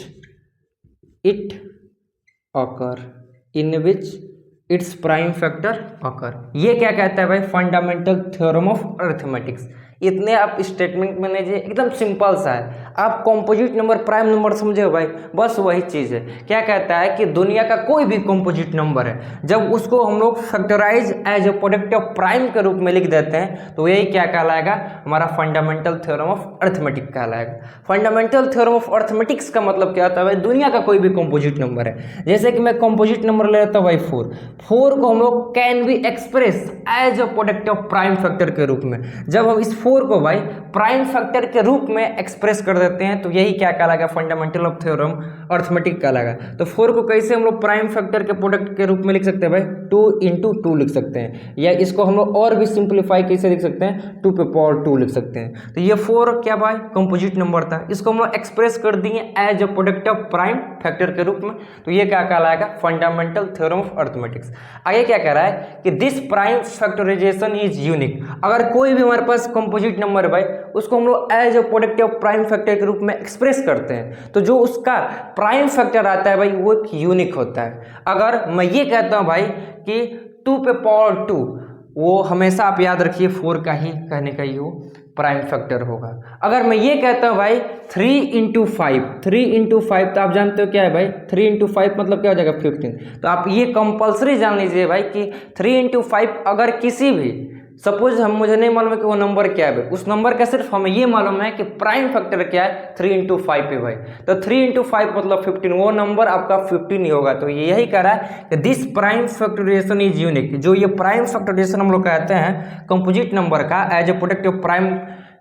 its prime factor occur। ये क्या कहता है भाई? Fundamental theorem of arithmetics. इतने आप स्टेटमेंट में लीजिए, एकदम सिंपल सा है। आप कंपोजिट नंबर, प्राइम नंबर समझे हो भाई, बस वही चीज़ है। क्या कहता है कि दुनिया का कोई भी कंपोजिट नंबर है, जब उसको हम लोग factorise as a product of prime के रूप में लिख देते हैं तो यही क्या कहलाएगा? हमारा फंडामेंटल थ्योरम ऑफ अरिथमेटिक कहलाएगा। फंडामेंटल थ्योरम ऑफ अरिथमेटिक्स का मतलब क्या होता है भाई? दुनिया का कोई भी कंपोजिट नंबर है, जैसे कि मैं कंपोजिट नंबर ले लेता हूँ भाई 4 को हम लोग can be express as a product of prime factor के रूप में। जब हम इस 4 को भाई प्राइम फैक्टर के रूप में एक्सप्रेस कर देते हैं तो यही क्या कहलाएगा? फंडामेंटल ऑफ थ्योरम अरिथमेटिक कहलाएगा। तो 4 को कैसे हम लोग प्राइम फैक्टर के प्रोडक्ट के रूप में लिख सकते हैं भाई? 2 × 2 लिख सकते हैं, या इसको हम लोग और भी सिंप्लीफाई कैसे लिख सकते हैं? 2 पे पावर 2 लिख सकते हैं। तो ये 4 क्या भाई? कंपोजिट नंबर था, इसको हम लोग एक्सप्रेस कर दिए as a product of prime factor के रूप में, तो ये क्या कहलाएगा? Fundamental theorem of arithmetics. आगे क्या कह रहा है कि this prime factorisation is unique. अगर कोई भी हमारे पास कंपोजिट नंबर है भाई, उसको हम लोग as a product of prime factor के रूप में एक्सप्रेस करते हैं, तो जो उसका प्राइम फैक्टर आता है भाई वो एक यूनिक होता है। अगर मैं ये कहता हूँ भाई कि 2 पे पावर 2, वो हमेशा आप याद रखिए 4 का ही कहने का ही वो प्राइम फैक्टर होगा। अगर मैं ये कहता हूँ भाई 3 × 5, तो आप जानते हो क्या है भाई? 3 × 5 मतलब क्या हो जाएगा? 15। तो आप ये कंपल्सरी जान लीजिए भाई कि 3 × 5 अगर किसी भी सपोज मुझे नहीं मालूम है कि वो नंबर क्या है, उस नंबर का सिर्फ हमें ये मालूम है कि प्राइम फैक्टर क्या है, 3 इंटू 5 है भाई। तो 3 इंटू 5 मतलब 15, वो नंबर आपका 15 ही होगा। तो ये यही कह रहा है कि this prime factorisation is unique. जो ये प्राइम फैक्टराइजेशन हम लोग कहते हैं कंपोजिट नंबर का as a product of prime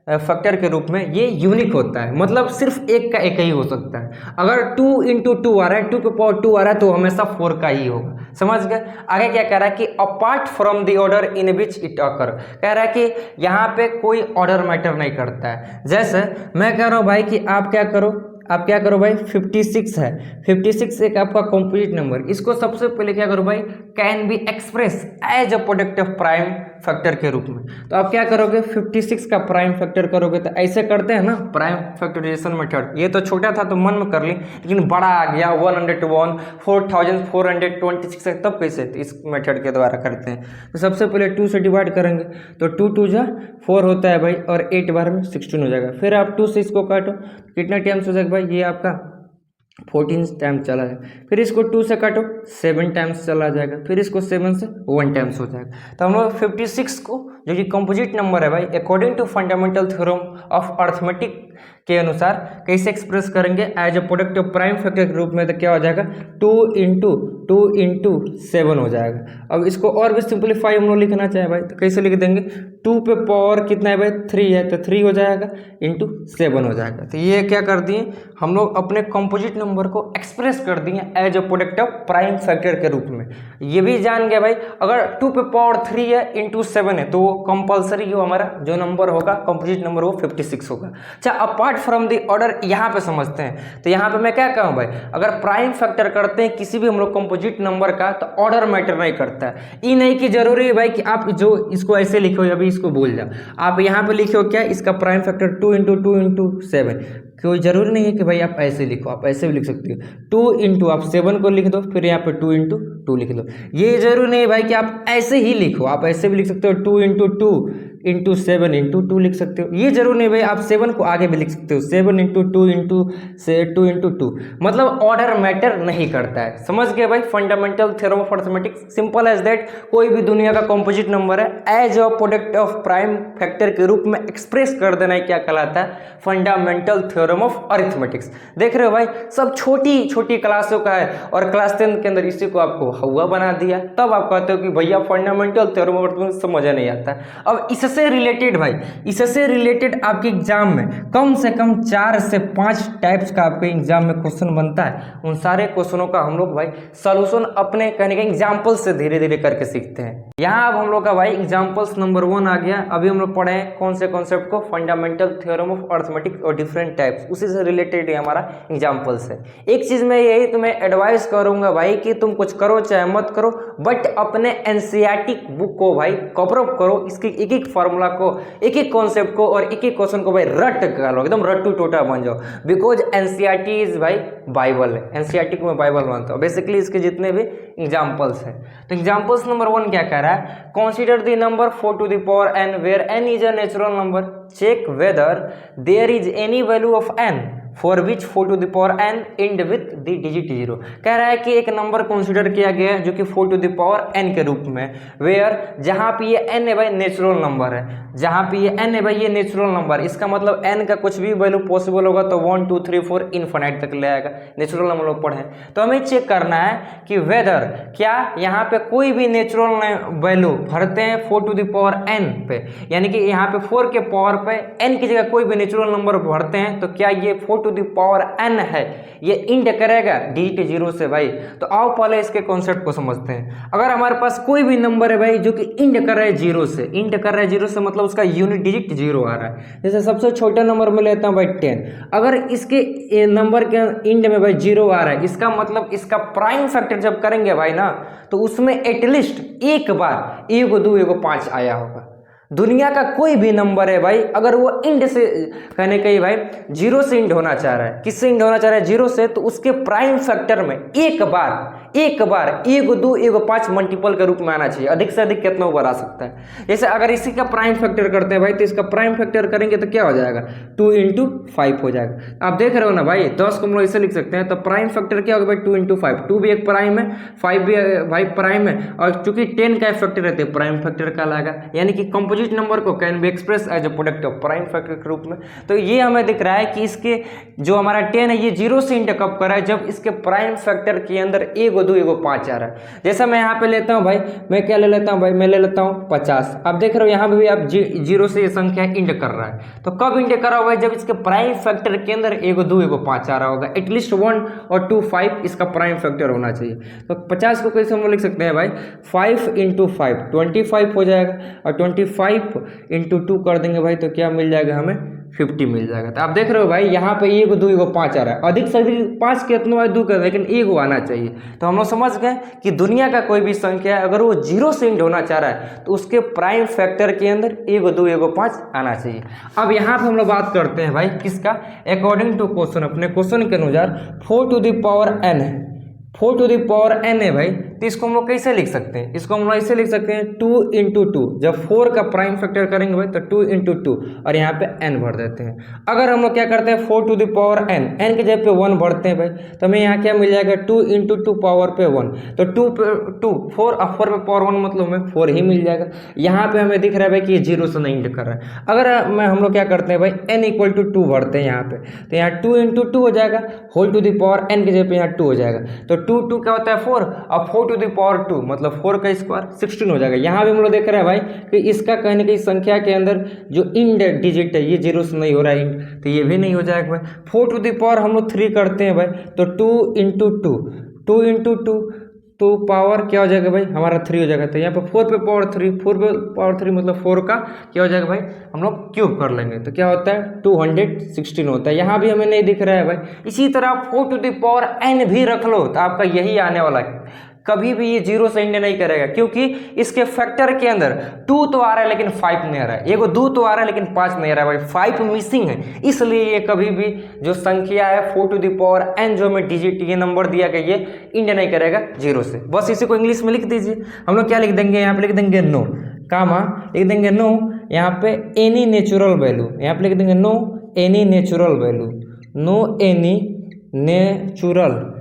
factor के रूप में, ये यूनिक होता है, मतलब सिर्फ एक का एक ही हो सकता है। अगर 2 इंटू 2 आ रहा है, 2 के पावर 2 आ रहा है, तो हमेशा 4 का ही होगा। समझ गए? आगे क्या कह रहा है कि apart from the order in which it occur, कह रहा है कि यहाँ पे कोई ऑर्डर मैटर नहीं करता है। जैसे मैं कह रहा हूँ भाई कि आप क्या करो भाई, 56 है, 56 एक आपका कंप्लीट नंबर, इसको सबसे पहले क्या करो भाई, can be express as a product of prime factor के रूप में। तो आप क्या करोगे, 56 का प्राइम फैक्टर करोगे। तो ऐसे करते हैं ना प्राइम फैक्टराइजेशन मेथड। ये तो छोटा था तो मन में कर ली, लेकिन बड़ा आ गया 101 4426 तब कैसे, तो इस मेथड के द्वारा करते हैं। तो सबसे पहले 2 से डिवाइड करेंगे, तो 2 2 जा 4 होता है भाई, और 8 बार में 16 हो जाएगा। फिर आप 2 से इसको काटो, कितना टाइम्स हो जाएगा भाई, ये आपका 14 टाइम्स चला जाएगा। फिर इसको 2 से काटो, 7 टाइम्स चला जाएगा। फिर इसको 7 से 1 टाइम्स हो जाएगा। तो हम लोग 56 को, जो कि कंपोजिट नंबर है भाई, according to fundamental theorem of arithmetic के अनुसार कैसे एक्सप्रेस करेंगे, as a product of prime factor के रूप में। तो क्या हो जाएगा, 2 इंटू 7 हो जाएगा। अब इसको और भी सिंप्लीफाई हम लोग लिखना चाहे भाई, तो कैसे लिख देंगे, 2 पे पावर कितना है भाई, 3 है, तो 3 हो जाएगा इंटू 7 हो जाएगा। तो ये क्या कर दिए हम लोग, अपने कंपोजिट नंबर को एक्सप्रेस कर दिए as a product of prime factor के रूप में। ये भी जान गया भाई, अगर 2 पे पावर 3 है इंटू 7 है, तो वो कंपल्सरी हमारा जो नंबर होगा कंपोजिट नंबर, वो 56 होगा। अच्छा, अपार्ट फ्रॉम द ऑर्डर यहाँ पे समझते हैं। तो यहाँ पे मैं क्या कहूँ भाई, अगर प्राइम फैक्टर करते हैं किसी भी हम लोग कंपोजिट नंबर का, तो ऑर्डर मैटर नहीं करता है। ये नहीं कि जरूरी है भाई कि आप जो इसको ऐसे लिखो, अभी इसको भूल जाओ, आप यहाँ पे लिखो क्या, इसका प्राइम फैक्टर 2 इंटू 7, कोई जरूरी नहीं है कि भाई आप ऐसे लिखो, आप ऐसे भी लिख सकते हो। 2 इंटू आप 7 को लिख दो, फिर यहाँ पे 2 इंटू 2 लिख दो। ये जरूरी नहीं है भाई कि आप ऐसे ही लिखो, आप ऐसे भी लिख सकते हो, 2 इंटू 7 इंटू 2 लिख सकते हो। ये जरूर नहीं भाई, आप 7 को आगे भी लिख सकते हो, 7 इंटू 2 इंटू 2, मतलब ऑर्डर मैटर नहीं करता है। समझ गए भाई, fundamental theorem of arithmetics, simple as that. कोई भी दुनिया का कंपोजिट नंबर है, as a product of prime factor के रूप में एक्सप्रेस कर देना, क्या कहलाता है, फंडामेंटल थ्योरम ऑफ अरिथमेटिक्स। देख रहे हो भाई, सब छोटी छोटी क्लासों का है, और क्लास 10 के अंदर इसी को आपको हवा बना दिया। तब आप कहते हो कि भैया फंडामेंटल थ्योरम ऑफ अरिथमेटिक्स समझ नहीं आता। अब इससे रिलेटेड भाई, इससे रिलेटेड आपके एग्जाम में कम से कम 4 से 5 टाइप्स का आपके एग्जाम में क्वेश्चन बनता है। उन सारे क्वेश्चनों का हम लोग भाई सॉल्यूशन अपने कहने के एग्जाम्पल से धीरे धीरे करके सीखते हैं। यहाँ अब हम लोग का भाई एग्जाम्पल्स नंबर 1 आ गया। अभी हम लोग पढ़े हैं कौन से कॉन्सेप्ट को, फंडामेंटल थ्योरम ऑफ अरिथमेटिक और डिफरेंट टाइप्स, उसी से रिलेटेड हमारा एग्जाम्पल्स है। एक चीज मैं यही तुम्हें एडवाइस करूंगा भाई कि तुम कुछ करो चाहे मत करो, बट अपने एनसीईआरटी बुक को भाई कवर अप करो, इसकी एक एक फॉर्मूला को, एक एक कॉन्सेप्ट को और एक एक क्वेश्चन को भाई रट कर लो, एकदम रट्टू टोटा बन जाओ। बिकॉज एनसीईआरटी इज भाई बाइबल है, एनसीईआरटी को मैं बाइबल मानता हूँ। बेसिकली इसके जितने भी एग्जाम्पल्स हैं, तो एग्जाम्पल्स नंबर 1 क्या कह रहा है, consider the number 4 to the power n where n is a natural number, check whether there is any value of n for which 4 to the power n and with the digit 0। कह रहा है कि एक नंबर कंसीडर किया गया है जो कि 4 टू द पावर n के रूप में, वेयर जहां पे ये n है भाई नेचुरल नंबर है, जहां पे ये n है भाई ये नेचुरल नंबर, इसका मतलब n का कुछ भी वैल्यू पॉसिबल होगा तो 1 2 3 4 इनफिनाइट तक ले आएगा। नेचुरल नंबर लोग पढ़े, तो हमें चेक करना है कि वेदर क्या यहाँ पे कोई भी नेचुरल वैल्यू भरते हैं 4 टू द पावर n पे, यानी कि यहाँ पे 4 के पावर पे n की जगह कोई भी नेचुरल नंबर भरते हैं, तो क्या ये 4 टू द पावर n है, ये इंड करेगा डिजिट 0 से भाई। तो आओ पहले इसके कॉन्सेप्ट को समझते हैं। अगर हमारे पास कोई भी नंबर है भाई जो कि इंड कर रहा है 0 से, इंड कर रहा है 0 से मतलब उसका यूनिट डिजिट 0 आ रहा है। जैसे सबसे छोटा नंबर में लेता हूँ भाई 10, अगर इसके नंबर के इंड में भाई 0 आ रहा है, इसका मतलब इसका प्राइम फैक्टर जब करेंगे भाई ना, तो उसमें एटलीस्ट एक बार 1 2 1 5 आया होगा। दुनिया का कोई भी नंबर है भाई, अगर वो इंड से कहने कहीं भाई 0 से इंड होना चाह रहा है, किससे इंड होना चाह रहा है 0 से, तो उसके प्राइम फैक्टर में एक बार एक बार 1 2 1 5 मल्टीपल के रूप में आना चाहिए। अधिक से अधिक कितना बार आ सकता है। जैसे अगर इसी का प्राइम फैक्टर करते हैं भाई, तो इसका प्राइम फैक्टर करेंगे तो क्या हो जाएगा, 2 × 5 हो जाएगा। आप देख रहे हो ना भाई, 10 को हम लोग इसे लिख सकते हैं, तो प्राइम फैक्टर क्या होगा भाई, 2 × 5। 2 भी एक प्राइम है, 5 भी भाई प्राइम है, और चूंकि 10 का फैक्टर रहते हैं प्राइम फैक्टर कहलाएगा। यानी कि कंपोजिट नंबर को can be express as a product of prime factor के रूप में। तो ये हमें दिख रहा है कि इसके जो हमारा 10 है ये 0 से इंड कब कर रहा है, जब इसके प्राइम फैक्टर के अंदर 1 2 1 5 आ रहा है। जैसा मैं यहाँ पे लेता हूँ भाई, मैं क्या ले लेता हूँ भाई, मैं ले लेता हूँ 50। आप देख रहे हो यहाँ पे भी आप 0 से ये संख्या इंड कर रहा है। तो कब इंड कर रहा होगा, जब इसके प्राइम फैक्टर के अंदर 1 2 1 5 आ रहा होगा। एटलीस्ट 1 और 2 5 इसका प्राइम फैक्टर होना चाहिए। तो 50 को कैसे हम लोग लिख सकते हैं भाई, 5 × 5 25 हो जाएगा, और 25 × 2 कर देंगे भाई, तो क्या मिल जाएगा हमें, 50 मिल जाएगा। तो आप देख रहे हो भाई यहाँ पे 1 2 1 5 आ रहा है। अधिक से अधिक 5 कितना है, 2 का, लेकिन 1 आना चाहिए। तो हम लोग समझ गए कि दुनिया का कोई भी संख्या अगर वो 0 से इंड होना चाह रहा है तो उसके प्राइम फैक्टर के अंदर 1 2 1 5 आना चाहिए। अब यहाँ पे हम लोग बात करते हैं भाई किसका, अकॉर्डिंग टू क्वेश्चन, अपने क्वेश्चन के अनुसार 4n है, 4n है भाई। तो इसको हम लोग कैसे लिख सकते हैं, इसको हम लोग ऐसे लिख सकते हैं 2 × 2। जब 4 का प्राइम फैक्टर करेंगे भाई तो 2 × 2, और यहाँ पे n भर देते हैं। अगर हम लोग क्या करते हैं 4n, n के जगह पे 1 भरते हैं भाई, तो हमें यहाँ क्या मिल जाएगा, 2 × 2 पावर पे 1। तो 2 पे 2 4 और 4 पे पावर 1 मतलब हमें 4 ही मिल जाएगा। यहाँ पे हमें दिख रहा है भाई कि ये 0 से नहीं इंड कर रहा है। अगर हम लोग क्या करते हैं भाई, n = 2 भरते हैं यहाँ पे, तो यहाँ 2 × 2 हो जाएगा, whole to the power n के जगह पे यहाँ 2 हो जाएगा। तो 2 क्या होता है 4, और 4 टू द पावर 2 मतलब 4 का स्क्वायर 16 हो जाएगा। यहाँ भी हम लोग देख रहे हैं भाई कि इसका कहीं ना कहीं संख्या के अंदर जो इंड डिजिट है ये 0 से नहीं हो रहा है इंड, तो ये भी नहीं हो जाएगा भाई। 4 टू द पावर हम लोग 3 करते हैं भाई, तो 2 × 2 तो पावर क्या हो जाएगा भाई, हमारा 3 हो जाएगा। तो यहाँ पे 4 पे पावर 3, 4 पे पावर 3 मतलब 4 का क्या हो जाएगा भाई, हम लोग क्यूब कर लेंगे, तो क्या होता है 216 होता है। यहाँ भी हमें नहीं दिख रहा है भाई। इसी तरह 4 टू द पावर n भी रख लो तो आपका यही आने वाला है। कभी भी ये 0 से इंड नहीं करेगा, क्योंकि इसके फैक्टर के अंदर 2 तो आ रहा है लेकिन 5 नहीं आ रहा है, एगो 2 तो आ रहा है लेकिन 5 नहीं आ रहा है भाई, 5 मिसिंग है। इसलिए ये कभी भी जो संख्या है 4 टू द पावर n जो हमें डिजिट ये नंबर दिया गया ये इंड नहीं करेगा 0 से। बस इसी को इंग्लिश में लिख दीजिए। हम लोग क्या लिख देंगे, यहाँ पे लिख देंगे नो, कामा लिख देंगे नो, यहाँ पे एनी नेचुरल वैल्यू, यहाँ पे लिख देंगे no any natural value, no any natural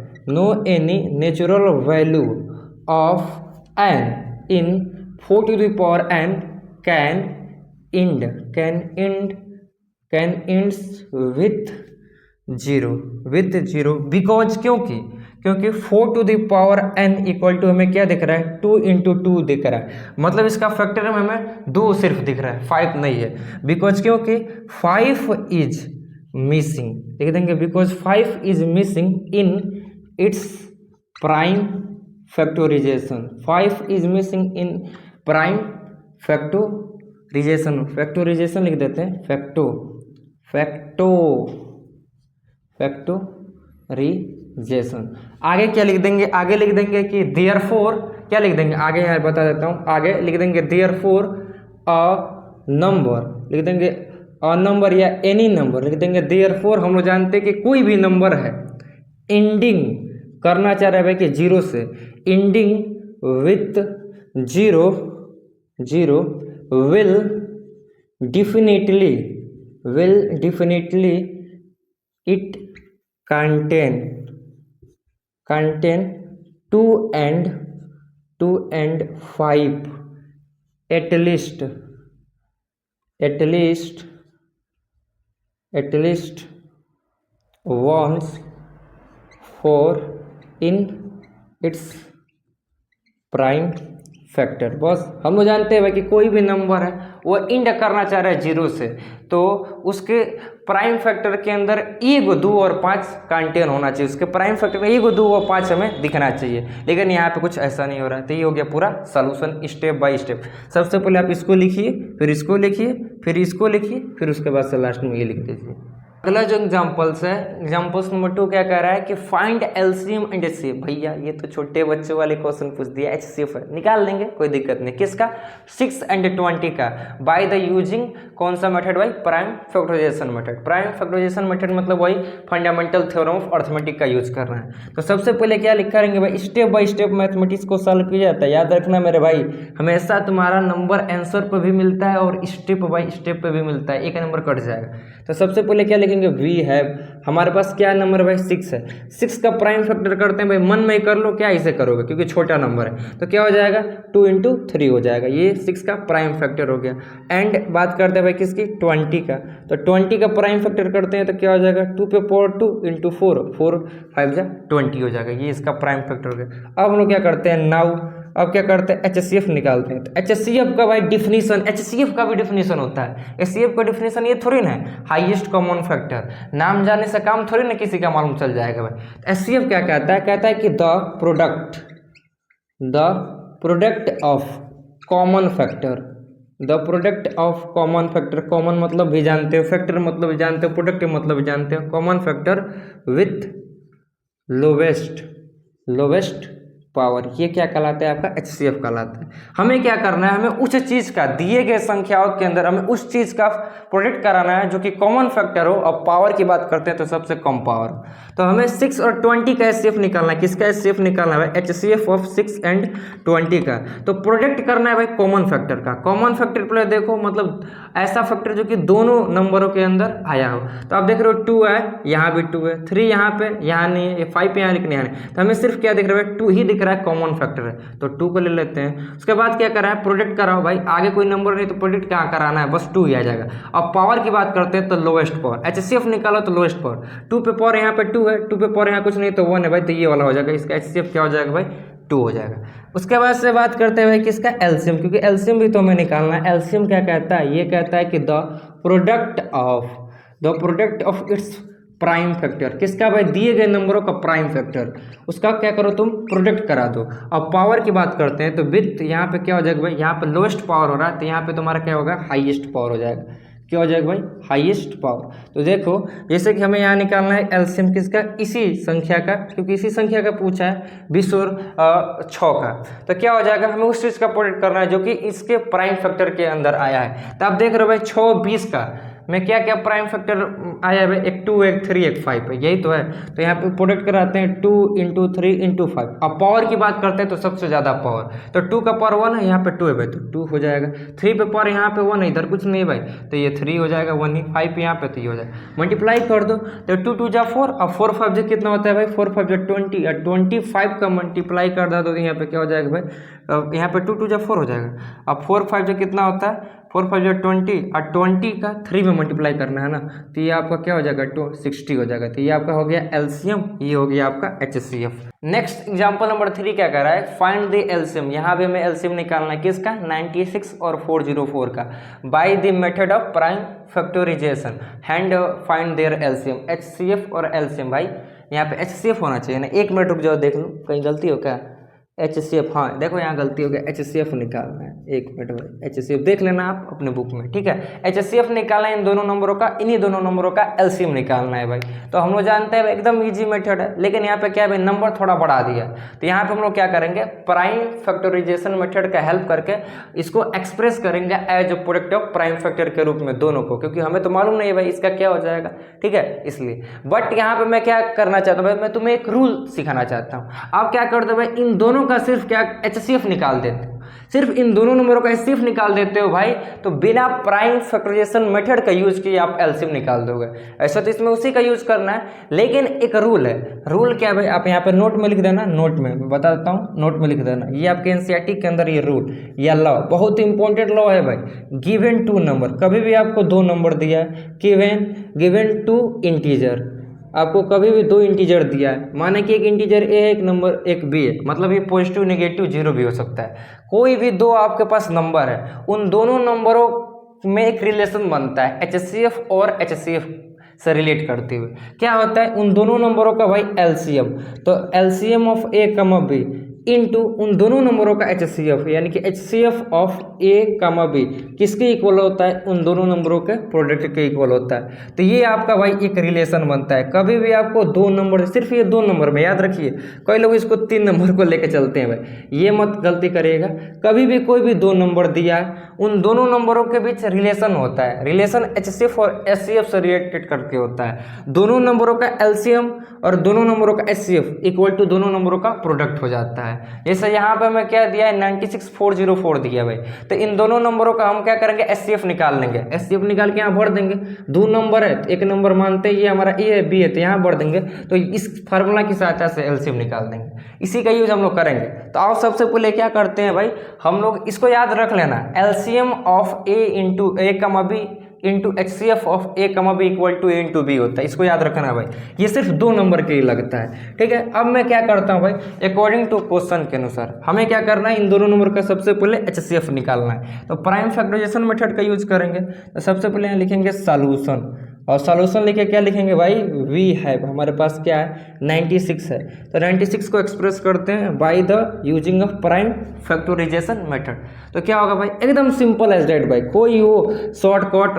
value of n in 4 to the power n can end with 0 because क्योंकि 4 to the power n equal to हमें क्या दिख रहा है, 2 × 2 दिख रहा है, मतलब इसका फैक्टर में हमें 2 सिर्फ दिख रहा है, 5 नहीं है। बिकॉज क्योंकि 5 इज मिसिंग, देख देंगे because 5 is missing in its prime factorisation, 5 is missing in prime factorisation लिख देते हैं, फैक्टोराइजेशन। आगे क्या लिख देंगे, आगे लिख देंगे कि देयरफॉर, क्या लिख देंगे आगे, यहाँ बता देता हूँ, आगे लिख देंगे देयरफॉर अ नंबर, लिख देंगे अ नंबर या एनी नंबर, लिख देंगे देयरफॉर। हम लोग जानते हैं कि कोई भी नंबर है एंडिंग करना चाह रहा है भाई कि 0 से, ending with 0 will definitely it contain 2 and 5 at least once for in its prime factor. बस हम लोग जानते हैं भाई कि कोई भी नंबर है वो इंड करना चाह रहा है 0 से, तो उसके प्राइम फैक्टर के अंदर 1 2 और 5 कंटेन होना चाहिए, उसके प्राइम फैक्टर में 1 2 और 5 हमें दिखना चाहिए। लेकिन यहाँ पे कुछ ऐसा नहीं हो रहा है। तो ये हो गया पूरा सॉल्यूशन स्टेप बाय स्टेप। सबसे पहले आप इसको लिखिए, फिर इसको लिखिए, फिर इसको लिखिए, फिर उसके बाद से लास्ट में ये लिख दीजिए। अगला जो एग्जाम्पल्स है, एग्जाम्पल्स नंबर 2 क्या कह रहा है कि फाइंड एलसीएम एंड एचसीएफ। भैया ये तो छोटे बच्चों वाले क्वेश्चन पूछ दिया, एचसीएफ है, निकाल लेंगे कोई दिक्कत नहीं। किसका? 6 एंड 20 का, बाय द यूजिंग कौन सा मेथड भाई? Prime factorisation method. Prime factorisation method मतलब वही फंडामेंटल थ्योरम ऑफ अर्थमेटिक का यूज कर रहे हैं। तो सबसे पहले क्या लिखा रहेंगे भाई? स्टेप बाय स्टेप मैथमेटिक्स को सॉल्व किया जाता है। याद रखना मेरे भाई, हमेशा तुम्हारा नंबर आंसर पर भी मिलता है और स्टेप बाय स्टेप पे भी मिलता है, एक नंबर कट जाएगा। तो सबसे पहले क्या लिखेंगे? वी हैव, हमारे पास क्या नंबर है भाई? 6 है। 6 का प्राइम फैक्टर करते हैं भाई, मन में ही कर लो, क्या इसे करोगे क्योंकि छोटा नंबर है। तो क्या हो जाएगा? 2 × 3 हो जाएगा, ये 6 का प्राइम फैक्टर हो गया। एंड बात करते हैं भाई किसकी? 20 का। तो 20 का प्राइम फैक्टर करते हैं तो क्या हो जाएगा? 2 पे पावर 2 × 4, 4 5 जा 20 हो जाएगा, ये इसका प्राइम फैक्टर हो गया। अब हम लोग क्या करते हैं? नाउ अब क्या करते हैं? एचसीएफ निकालते हैं। तो एचसीएफ का भाई डिफिनीशन, एचसीएफ का भी डिफिनीशन होता है। एचसीएफ का डिफिनीशन ये थोड़ी ना है हाईएस्ट कॉमन फैक्टर, नाम जाने से काम थोड़ी ना किसी का मालूम चल जाएगा भाई। एचसीएफ क्या कहता है? कहता है कि the product of common factor, the product of common factor, common मतलब भी जानते हो, फैक्टर मतलब भी जानते हो, प्रोडक्ट मतलब भी जानते हो, common factor with lowest power, ये क्या कहलाता है? आपका एचसीएफ कहलाता है। हमें क्या करना है? हमें उस चीज का, दिए गए संख्याओं के अंदर हमें उस चीज का प्रोडक्ट कराना है जो कि कॉमन फैक्टर हो, और पावर की बात करते हैं तो सबसे कम पावर हो। तो हमें 6 और 20 का एचसीएफ निकालना है। किसका एचसीएफ निकालना है? एचसीएफ ऑफ 6 एंड 20 का। तो प्रोडक्ट करना है भाई कॉमन फैक्टर का। कॉमन फैक्टर पहले देखो, मतलब ऐसा फैक्टर जो कि दोनों नंबरों के अंदर आया हो। तो आप देख रहे हो 2 है, यहाँ भी 2 है, 3 यहाँ पे, यहाँ नहीं है, 5 यहाँ लिखने यहाँ नहीं। तो हमें सिर्फ क्या दिख रहा है? 2 ही दिख रहा है, कॉमन फैक्टर है, तो 2 को ले लेते हैं। उसके बाद क्या करा है? प्रोडक्ट कराओ भाई, आगे कोई नंबर नहीं तो प्रोडक्ट कहाँ कराना है? बस 2 ही आ जाएगा। अब पावर की बात करते हैं तो लोवेस्ट पावर, एचसीएफ निकालो तो लोवेस्ट पावर, 2 पे पावर यहाँ पे 2 है, 2 पे पावर यहाँ कुछ नहीं तो 1 है भाई, तो ये वाला हो जाएगा। इसका एचसीएफ क्या हो जाएगा भाई? 2 हो जाएगा। उसके बाद से बात करते हैं भाई किसका? एलसीएम, क्योंकि एलसीएम भी तो हमें निकालना है। एलसीएम क्या कहता है? ये कहता है कि the product of its prime factor. किसका भाई? दिए गए नंबरों का प्राइम फैक्टर, उसका क्या करो तुम? प्रोडक्ट करा दो। अब पावर की बात करते हैं तो विथ, यहाँ पे क्या हो जाएगा भाई? यहाँ पे लोएस्ट पावर हो रहा है तो यहाँ पे तुम्हारा क्या होगा? हाईएस्ट पावर हो जाएगा। क्या हो जाएगा भाई? Highest power. तो देखो जैसे कि हमें यहाँ निकालना है एलसीएम किसका? इसी संख्या का, क्योंकि इसी संख्या का पूछा है, 20 और 6 का। तो क्या हो जाएगा? हमें उस चीज़ का प्रोडक्ट करना है जो कि इसके प्राइम फैक्टर के अंदर आया है। तो आप देख रहे हो भाई 6 20 का में क्या क्या प्राइम फैक्टर आया है भाई? एक 2, एक 3, एक 5 है, यही तो है। तो यहाँ पे प्रोडक्ट कराते हैं 2 × 3 × 5। अब पावर की बात करते हैं तो सबसे ज़्यादा पावर, तो 2 का पावर 1 है, यहाँ पे 2 है भाई, तो 2 हो जाएगा। 3 पे पावर यहाँ पे 1 है, इधर कुछ नहीं है भाई, तो ये 3 हो जाएगा, 1 ही। 5 यहाँ पे तो ये हो जाएगा। मल्टीप्लाई कर दो तो 2 2 जा 4, अब 4 5 जो कितना होता है भाई? 4 5 जो 20, और 25 का मल्टीप्लाई कर दो तो यहाँ पे क्या हो जाएगा भाई? यहाँ पे 2 2 जा 4 हो जाएगा। अब 4 5 जो कितना होता है? 4 5 जो 20, और 20 का 3 में मल्टीप्लाई करना है ना, तो ये आपका क्या हो जाएगा? 60 हो जाएगा। तो ये आपका हो गया एलसीएम, ये हो गया आपका एचसीएफ। नेक्स्ट एग्जांपल नंबर 3 क्या कर रहा है? Find the LCM. यहाँ पे हमें एलसीएम निकालना है किसका? 96 और 404 का, by the method of prime factorisation and find their LCM. HCF और एलसीएम भाई, यहाँ पे एचसीएफ होना चाहिए ना। 1 मिनट रुक जाओ, देख लो कहीं गलती हो क्या? एचसीएफ, हाँ देखो यहाँ गलती हो गया, एचसीएफ निकालना है। 1 मिनट भाई, एचसीएफ देख लेना आप अपने बुक में, ठीक है। एचसीएफ निकालना है इन दोनों नंबरों का, इन्हीं दोनों नंबरों का एलसीएम निकालना है भाई। तो हम लोग जानते हैं एकदम इजी मेथड है, लेकिन यहाँ पे क्या है भाई? नंबर थोड़ा बढ़ा दिया। तो यहाँ पे हम लोग क्या करेंगे? प्राइम फैक्टराइजेशन मेथड का हेल्प करके इसको एक्सप्रेस करेंगे as a product of prime factor के रूप में दोनों को, क्योंकि हमें तो मालूम नहीं है भाई इसका क्या हो जाएगा, ठीक है, इसलिए। बट यहाँ पे मैं क्या करना चाहता हूँ भाई? मैं तुम्हें एक रूल सिखाना चाहता हूँ। आप क्या कर दो भाई? इन दोनों का सिर्फ क्या एचसीएफ निकाल देते हो, सिर्फ इन दोनों नंबरों का एचसीएफ निकाल देते हो भाई, तो बिना प्राइम फैक्टराइजेशन मेथड का यूज किए आप एलसीएम निकाल दोगे। ऐसा तो इसमें उसी का यूज करना है, लेकिन एक रूल है। रूल क्या है भाई? आप यहाँ पे नोट में लिख देना, नोट में मैं बता देता हूँ, नोट में लिख देना। ये आपके एनसीईआरटी के अंदर ये रूल या लॉ, बहुत इंपॉर्टेंट लॉ है भाई। गिवन 2 नंबर, कभी भी आपको 2 नंबर दिया है, गिवन 2 इंटीजर, आपको कभी भी 2 इंटीजर दिया है, माने कि एक इंटीजर ए है, एक नंबर एक बी है, मतलब ये पॉजिटिव नेगेटिव 0 भी हो सकता है। कोई भी 2 आपके पास नंबर है, उन दोनों नंबरों में एक रिलेशन बनता है एचसीएफ और एचसीएफ से रिलेट करते हुए। क्या होता है? उन दोनों नंबरों का भाई एलसीएम। तो एलसीएम ऑफ ए कमा बी इनटू उन दोनों नंबरों का HCF, यानी कि HCF ऑफ A, B किसके इक्वल होता है? उन दोनों नंबरों के प्रोडक्ट के इक्वल होता है। तो ये आपका भाई एक रिलेशन बनता है। कभी भी आपको दो नंबर, सिर्फ ये दो नंबर में याद रखिए, कई लोग इसको 3 नंबर को लेकर चलते हैं भाई, ये मत गलती करिएगा। कभी भी कोई भी दो नंबर दिया है, उन दोनों नंबरों के बीच रिलेशन होता है। रिलेशन HCF और SCF से रिलेटेड करके होता है। दोनों नंबरों का LCM और दोनों नंबरों का HCF इक्वल टू दोनों नंबरों का प्रोडक्ट हो जाता है। जैसे यहाँ पे हमें क्या दिया है, 96404 दिया भाई, तो इन दोनों नंबरों का हम क्या करेंगे, HCF निकाल लेंगे। HCF निकाल के यहाँ भर देंगे। दो नंबर है, एक नंबर मानते हैं ये हमारा A है, B है, तो यहाँ भर देंगे। तो इस फार्मूला की सहायता से LCM निकाल देंगे। इसी का यूज हम लोग करेंगे। तो आप सबसे पहले क्या करते हैं भाई, हम लोग इसको याद रख लेना, LCM of A into A, B into HCF of A, B equal to A into B होता है। इसको याद रखना भाई, ये सिर्फ दो नंबर के लिए लगता है। ठीक है, अब मैं क्या करता हूँ भाई, अकॉर्डिंग टू क्वेश्चन के अनुसार हमें क्या करना है, इन दोनों नंबर का सबसे पहले HCF निकालना है। तो प्राइम फैक्टराइजेशन मेथड का यूज करेंगे। तो सबसे पहले यहाँ लिखेंगे सॉल्यूशन, और सॉल्यूशन लिखे क्या लिखेंगे भाई, वी है, हमारे पास क्या है 96 है। तो 96 को एक्सप्रेस करते हैं by the using of prime factorisation method. तो क्या होगा भाई, एकदम सिंपल एज डेट भाई, कोई वो शॉर्टकट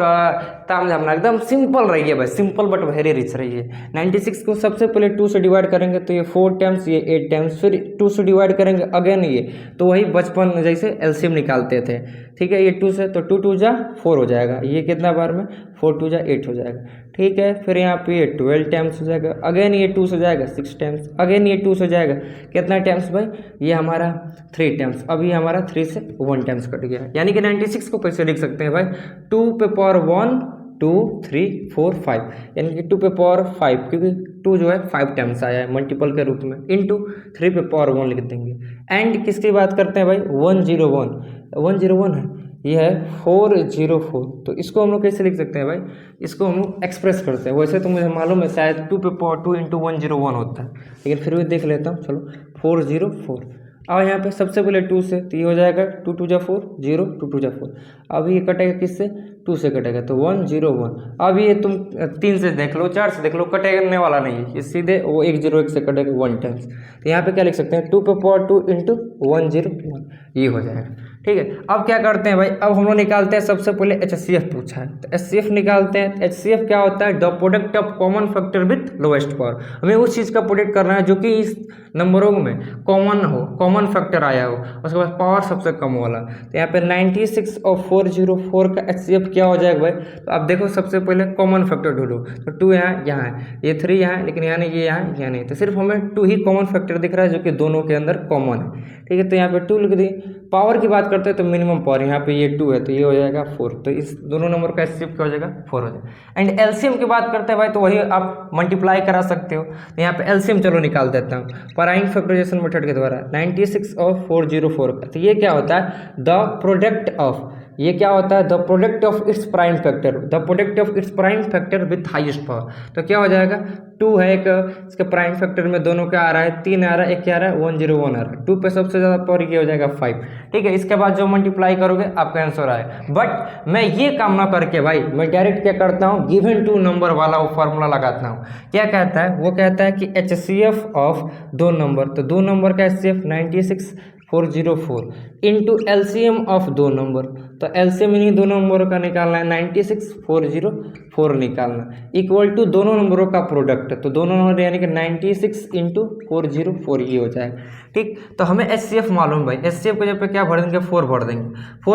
ताम झामना, एकदम सिंपल रही है भाई, सिंपल बट वेरी रिच रही है। 96 को सबसे पहले 2 से डिवाइड करेंगे तो ये 4 टाइम्स, ये 8 टाइम्स, फिर 2 से डिवाइड करेंगे अगेन ये, तो वही बचपन में जैसे एलसीएम निकालते थे। ठीक है, ये 2 से, तो 2 2 जा 4 हो जाएगा, ये कितना बार में 4 2 जा 8 हो जाएगा। ठीक है, फिर यहाँ पे ये 12 टाइम्स हो जाएगा, अगेन ये 2 से जाएगा 6 टाइम्स, अगेन ये 2 से जाएगा कितना टाइम्स भाई, ये हमारा 3 टाइम्स, अभी हमारा 3 से 1 टाइम्स कट गया। यानी कि 96 को कैसे लिख सकते हैं भाई, 2 पे पावर 1 2 3 4 5, यानी कि 2 पे पावर 5, क्योंकि 2 जो है 5 टाइम्स आया है मल्टीपल के रूप में, इंटू 3 पे पावर 1 लिख देंगे। एंड किसकी बात करते हैं भाई, 101 है, ये है 404। तो इसको हम लोग कैसे लिख सकते हैं भाई, इसको हम लोग एक्सप्रेस करते हैं। वैसे तो मुझे मालूम है शायद 2 पे पावर 2 इंटू 101 होता है, लेकिन फिर भी देख लेता हूँ। चलो 404, और यहाँ पे सबसे पहले 2 से, तो ये हो जाएगा 2 2 जा 4 0 2 2 जा 4। अब ये कटेगा किससे, 2 से कटेगा, तो 101। अब ये तुम 3 से देख लो, 4 से देख लो, कटेने वाला नहीं है, ये सीधे वो 101 से कटेगा 1 टाइम्स। तो यहाँ पे क्या लिख सकते हैं, 2 पे पावर 2 इंटू 101, ये हो जाएगा। ठीक है, अब क्या करते हैं भाई, अब हम लोग निकालते हैं, सबसे पहले HCF पूछा है तो HCF निकालते हैं। HCF क्या होता है, the product of common factor with lowest power. हमें उस चीज़ का प्रोडक्ट करना है जो कि इस नंबरों में कॉमन हो, कॉमन फैक्टर आया हो, उसके बाद पावर सबसे कम वाला। तो यहाँ पे 96 और 404 का HCF क्या हो जाएगा भाई, तो अब देखो सबसे पहले कॉमन फैक्टर ढूंढो। तो 2 यहाँ है, ये 3 यहाँ है, लेकिन यहाँ नहीं, ये यहाँ नहीं, तो सिर्फ हमें 2 ही कॉमन फैक्टर दिख रहा है जो कि दोनों के अंदर कॉमन है। ठीक है, तो यहाँ पे 2 लिख दिए। पावर की बात करते हैं तो मिनिमम पावर यहाँ पे ये 2 है, तो ये हो जाएगा 4। तो इस दोनों नंबर का HCF क्या हो जाएगा, 4 हो जाएगा। एंड LCM की बात करते हैं भाई, तो वही आप मल्टीप्लाई करा सकते हो। तो यहाँ पे LCM चलो निकाल देता हूँ प्राइम फैक्टराइजेशन मेथड के द्वारा। 96 और 404 का, तो ये क्या होता है, द प्रोडक्ट ऑफ, ये क्या होता है, the product of its prime factor, the product of its prime factor with highest power. तो क्या हो जाएगा, 2 है एक, इसके प्राइम फैक्टर में दोनों का आ रहा है, 3 आ रहा है, एक क्या आ रहा है, 101 आ रहा है। 2 पे सबसे ज़्यादा पावर ये हो जाएगा 5। ठीक है, इसके बाद जो मल्टीप्लाई करोगे आपका आंसर आएगा। बट मैं ये काम ना करके भाई, मैं डायरेक्ट क्या करता हूँ, गिवन टू नंबर वाला वो फार्मूला लगाता हूँ। क्या कहता है, वो कहता है कि HCF ऑफ 2 नंबर, तो 2 नंबर का HCF 96 404 into LCM of 2 number, तो LCM इन्हीं दोनों नंबरों का निकालना है, 96 404 निकालना, इक्वल टू दोनों नंबरों का प्रोडक्ट, तो दोनों नंबर यानी कि 96 इंटू 404 ये हो जाएगा। ठीक, तो हमें HCF मालूम भाई, HCF को जब पे क्या भर देंगे, 4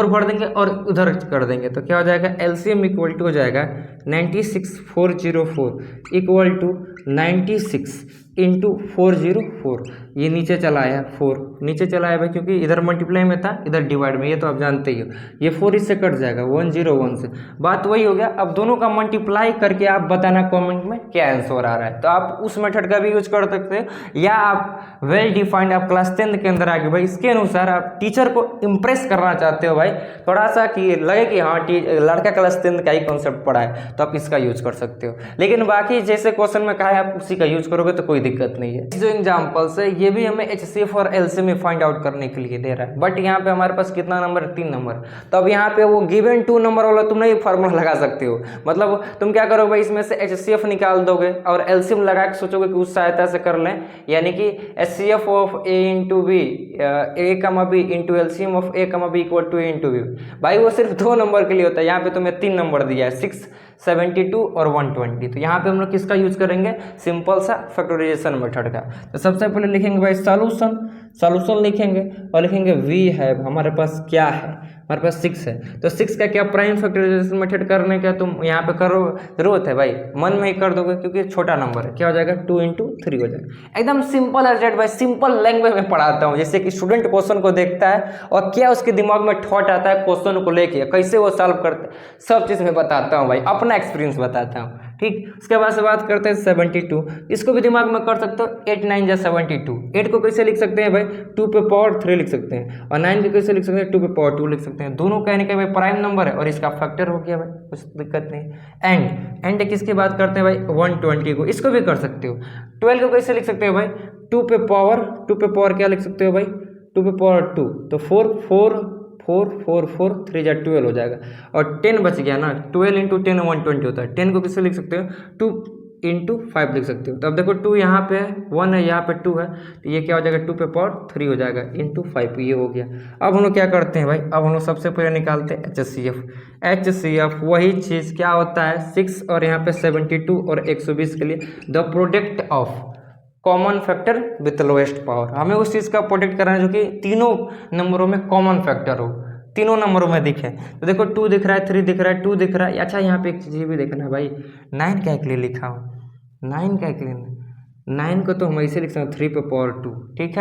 भर देंगे और उधर कर देंगे, तो क्या हो जाएगा, LCM इक्वल टू हो जाएगा 96 404 इक्वल टू 96 इंटू 404, ये नीचे चला आया 4, नीचे चला आया भाई, क्योंकि इधर मल्टीप्लाई में था, इधर डिवाइड में, ये तो आप जानते ही हो, ये 4 इससे कट जाएगा 101 से। बात वही हो गया। अब दोनों का मल्टीप्लाई करके आप बताना कमेंट में क्या आंसर आ रहा है। तो आप उस मेथड का भी यूज कर सकते हो, या आप वेल डिफाइंड, आप क्लास 10 के अंदर आगे भाई इसके अनुसार आप टीचर को इम्प्रेस करना चाहते हो भाई, थोड़ा सा कि लगे कि हाँ लड़का क्लास 10 का ही कॉन्सेप्ट पढ़ा है, तो आप इसका यूज कर सकते हो। लेकिन बाकी जैसे क्वेश्चन में कहा है आप उसी का यूज करोगे तो कोई कोई दिक्कत नहीं है। जो एग्जाम्पल्स है ये भी हमें HCF और LCM में फाइंड आउट करने के लिए दे रहा है, बट यहाँ पे हमारे पास कितना नंबर, 3 नंबर। तो अब यहाँ पे वो गिवन 2 नंबर वाला तुम नहीं फार्मूला लगा सकते हो, मतलब तुम क्या करोगे भाई, इसमें से HCF निकाल दोगे और LCM लगा के सोचोगे कि उस सहायता से कर लें, यानी कि HCF of A into B, A, B into LCM of A, B equal to A into B. भाई वो सिर्फ 2 नंबर के लिए होता है, यहाँ पे तुम्हें 3 नंबर दिया है, 6, 72 और 120। तो यहाँ पे हम लोग किसका यूज करेंगे, सिंपल सा फैक्टराइजेशन मेथड का। तो सबसे पहले लिखेंगे भाई सॉल्यूशन लिखेंगे और लिखेंगे वी है, हमारे पास क्या है, हमारे पास 6 है। तो 6 का क्या प्राइम फैक्टराइजेशन मेथड करने का तुम यहाँ पे करो, जरूरत है भाई, मन में ही कर दोगे क्योंकि छोटा नंबर है। क्या हो जाएगा, 2 इंटू 3 हो जाएगा। एकदम सिंपल एज दैट भाई, सिंपल लैंग्वेज में पढ़ाता हूँ, जैसे कि स्टूडेंट क्वेश्चन को देखता है और क्या उसके दिमाग में थॉट आता है क्वेश्चन को लेके, कैसे वो सॉल्व करते हैं, सब चीज़ में बताता हूँ भाई, अपना एक्सपीरियंस बताता हूँ। ठीक, उसके बाद से बात करते हैं 72। इसको भी दिमाग में कर सकते हो, 8 9 जा 72। 8 को कैसे लिख सकते हैं भाई, 2 पे पावर 3 लिख सकते हैं, और 9 को कैसे लिख सकते हैं, 2 पे पावर 2 लिख सकते हैं। दोनों कहने का भाई प्राइम नंबर है और इसका फैक्टर हो गया भाई, कुछ दिक्कत नहीं। एंड किसकी बात करते हैं भाई, 120 को, इसको भी कर सकते हो। 12 को कैसे लिख सकते हो भाई, 2 पे पावर क्या लिख सकते हो भाई, 2 पे पावर 2, तो 4 3 जा 12 हो जाएगा। और 10 बच गया ना, 12 इंटू 10 120 होता है। 10 को किससे लिख सकते हो, 2 इंटू 5 लिख सकते हो। तो अब देखो 2 यहाँ पे है, 1 है, यहाँ पे 2 है, तो ये क्या हो जाएगा, 2 पे पावर 3 हो जाएगा इंटू 5, ये हो गया। अब हम लोग क्या करते हैं भाई, अब हम लोग सबसे पहले निकालते हैं HCF। वही चीज़ क्या होता है, 6 और यहाँ पे 72 और 120 के लिए the product of common factor with lowest power. हमें उस चीज़ का प्रोडक्ट करना है जो कि तीनों नंबरों में कॉमन फैक्टर हो, तीनों नंबरों में दिखे। तो देखो 2 दिख रहा है, 3 दिख रहा है, 2 दिख रहा है। अच्छा यहाँ पे एक चीज़ भी देखना है भाई, 9 क्या के लिए लिखा हूँ, 9 क्या के लिए, 9 को तो हम ऐसे लिख सकते हैं 3 पे पावर 2। ठीक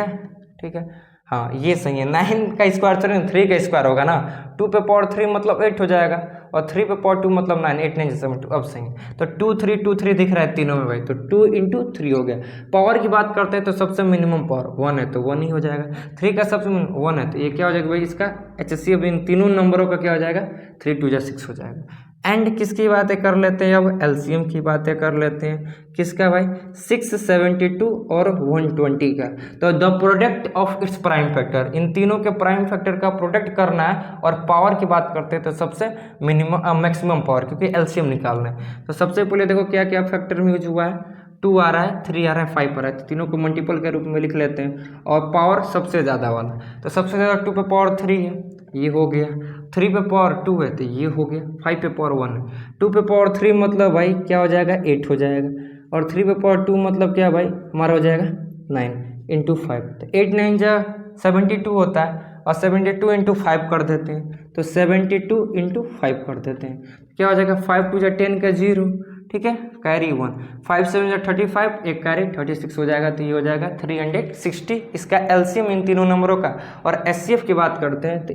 है, हाँ ये सही है। 9 का स्क्वायर थोड़ी 3 का स्क्वायर होगा ना, 2 पे पावर 3 मतलब 8 हो जाएगा, और 3 पे पावर 2 मतलब 9, 8 9 72। अब सही है, तो 2 3 दिख रहा है तीनों में भाई, तो 2 इंटू 3 हो गया। पावर की बात करते हैं तो सबसे मिनिमम पावर 1 है, तो 1 ही हो जाएगा। 3 का सबसे 1 है, तो ये क्या हो जाएगा भाई, इसका HCF इन तीनों नंबरों का क्या हो जाएगा, 3 2 जा 6 हो जाएगा। एंड किसकी बातें कर लेते हैं, अब LCM की बातें कर लेते हैं। किसका भाई, 6 72 और 120 का। तो the product of its prime factor, इन तीनों के प्राइम फैक्टर का प्रोडक्ट करना है। और पावर की बात करते हैं तो सबसे मैक्सिमम पावर, क्योंकि LCM निकालना है। तो सबसे पहले देखो क्या क्या फैक्टर में यूज हुआ है, 2 आ रहा है, 3 आ रहा है, 5 आ रहा है, तो तीनों को मल्टीपल के रूप में लिख लेते हैं। और पावर सबसे ज़्यादा वाला, तो सबसे ज़्यादा 2 पे पावर 3 है, ये हो गया। 3 पे पावर 2 है, तो ये हो गया। 5 पे पावर 1 है, 2 पे पावर 3 मतलब भाई क्या हो जाएगा, 8 हो जाएगा। और 3 पे पावर 2 मतलब क्या भाई, हमारा हो जाएगा 9 इंटू 5, तो 8 9 जा 72 होता है, और 72 इंटू 5 कर देते हैं, तो 72 इंटू 5 कर देते हैं, क्या हो जाएगा, 5 2 जा 10 का 0, ठीक है, कैरी 1, 5 7 जा 35, एक कैरी 36 हो जाएगा, तो ये हो जाएगा 360 इसका LCM इन तीनों नंबरों का। और HCF की बात करते हैं तो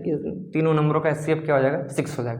तीनों नंबरों का HCF क्या हो जाएगा, 6 हो जाएगा।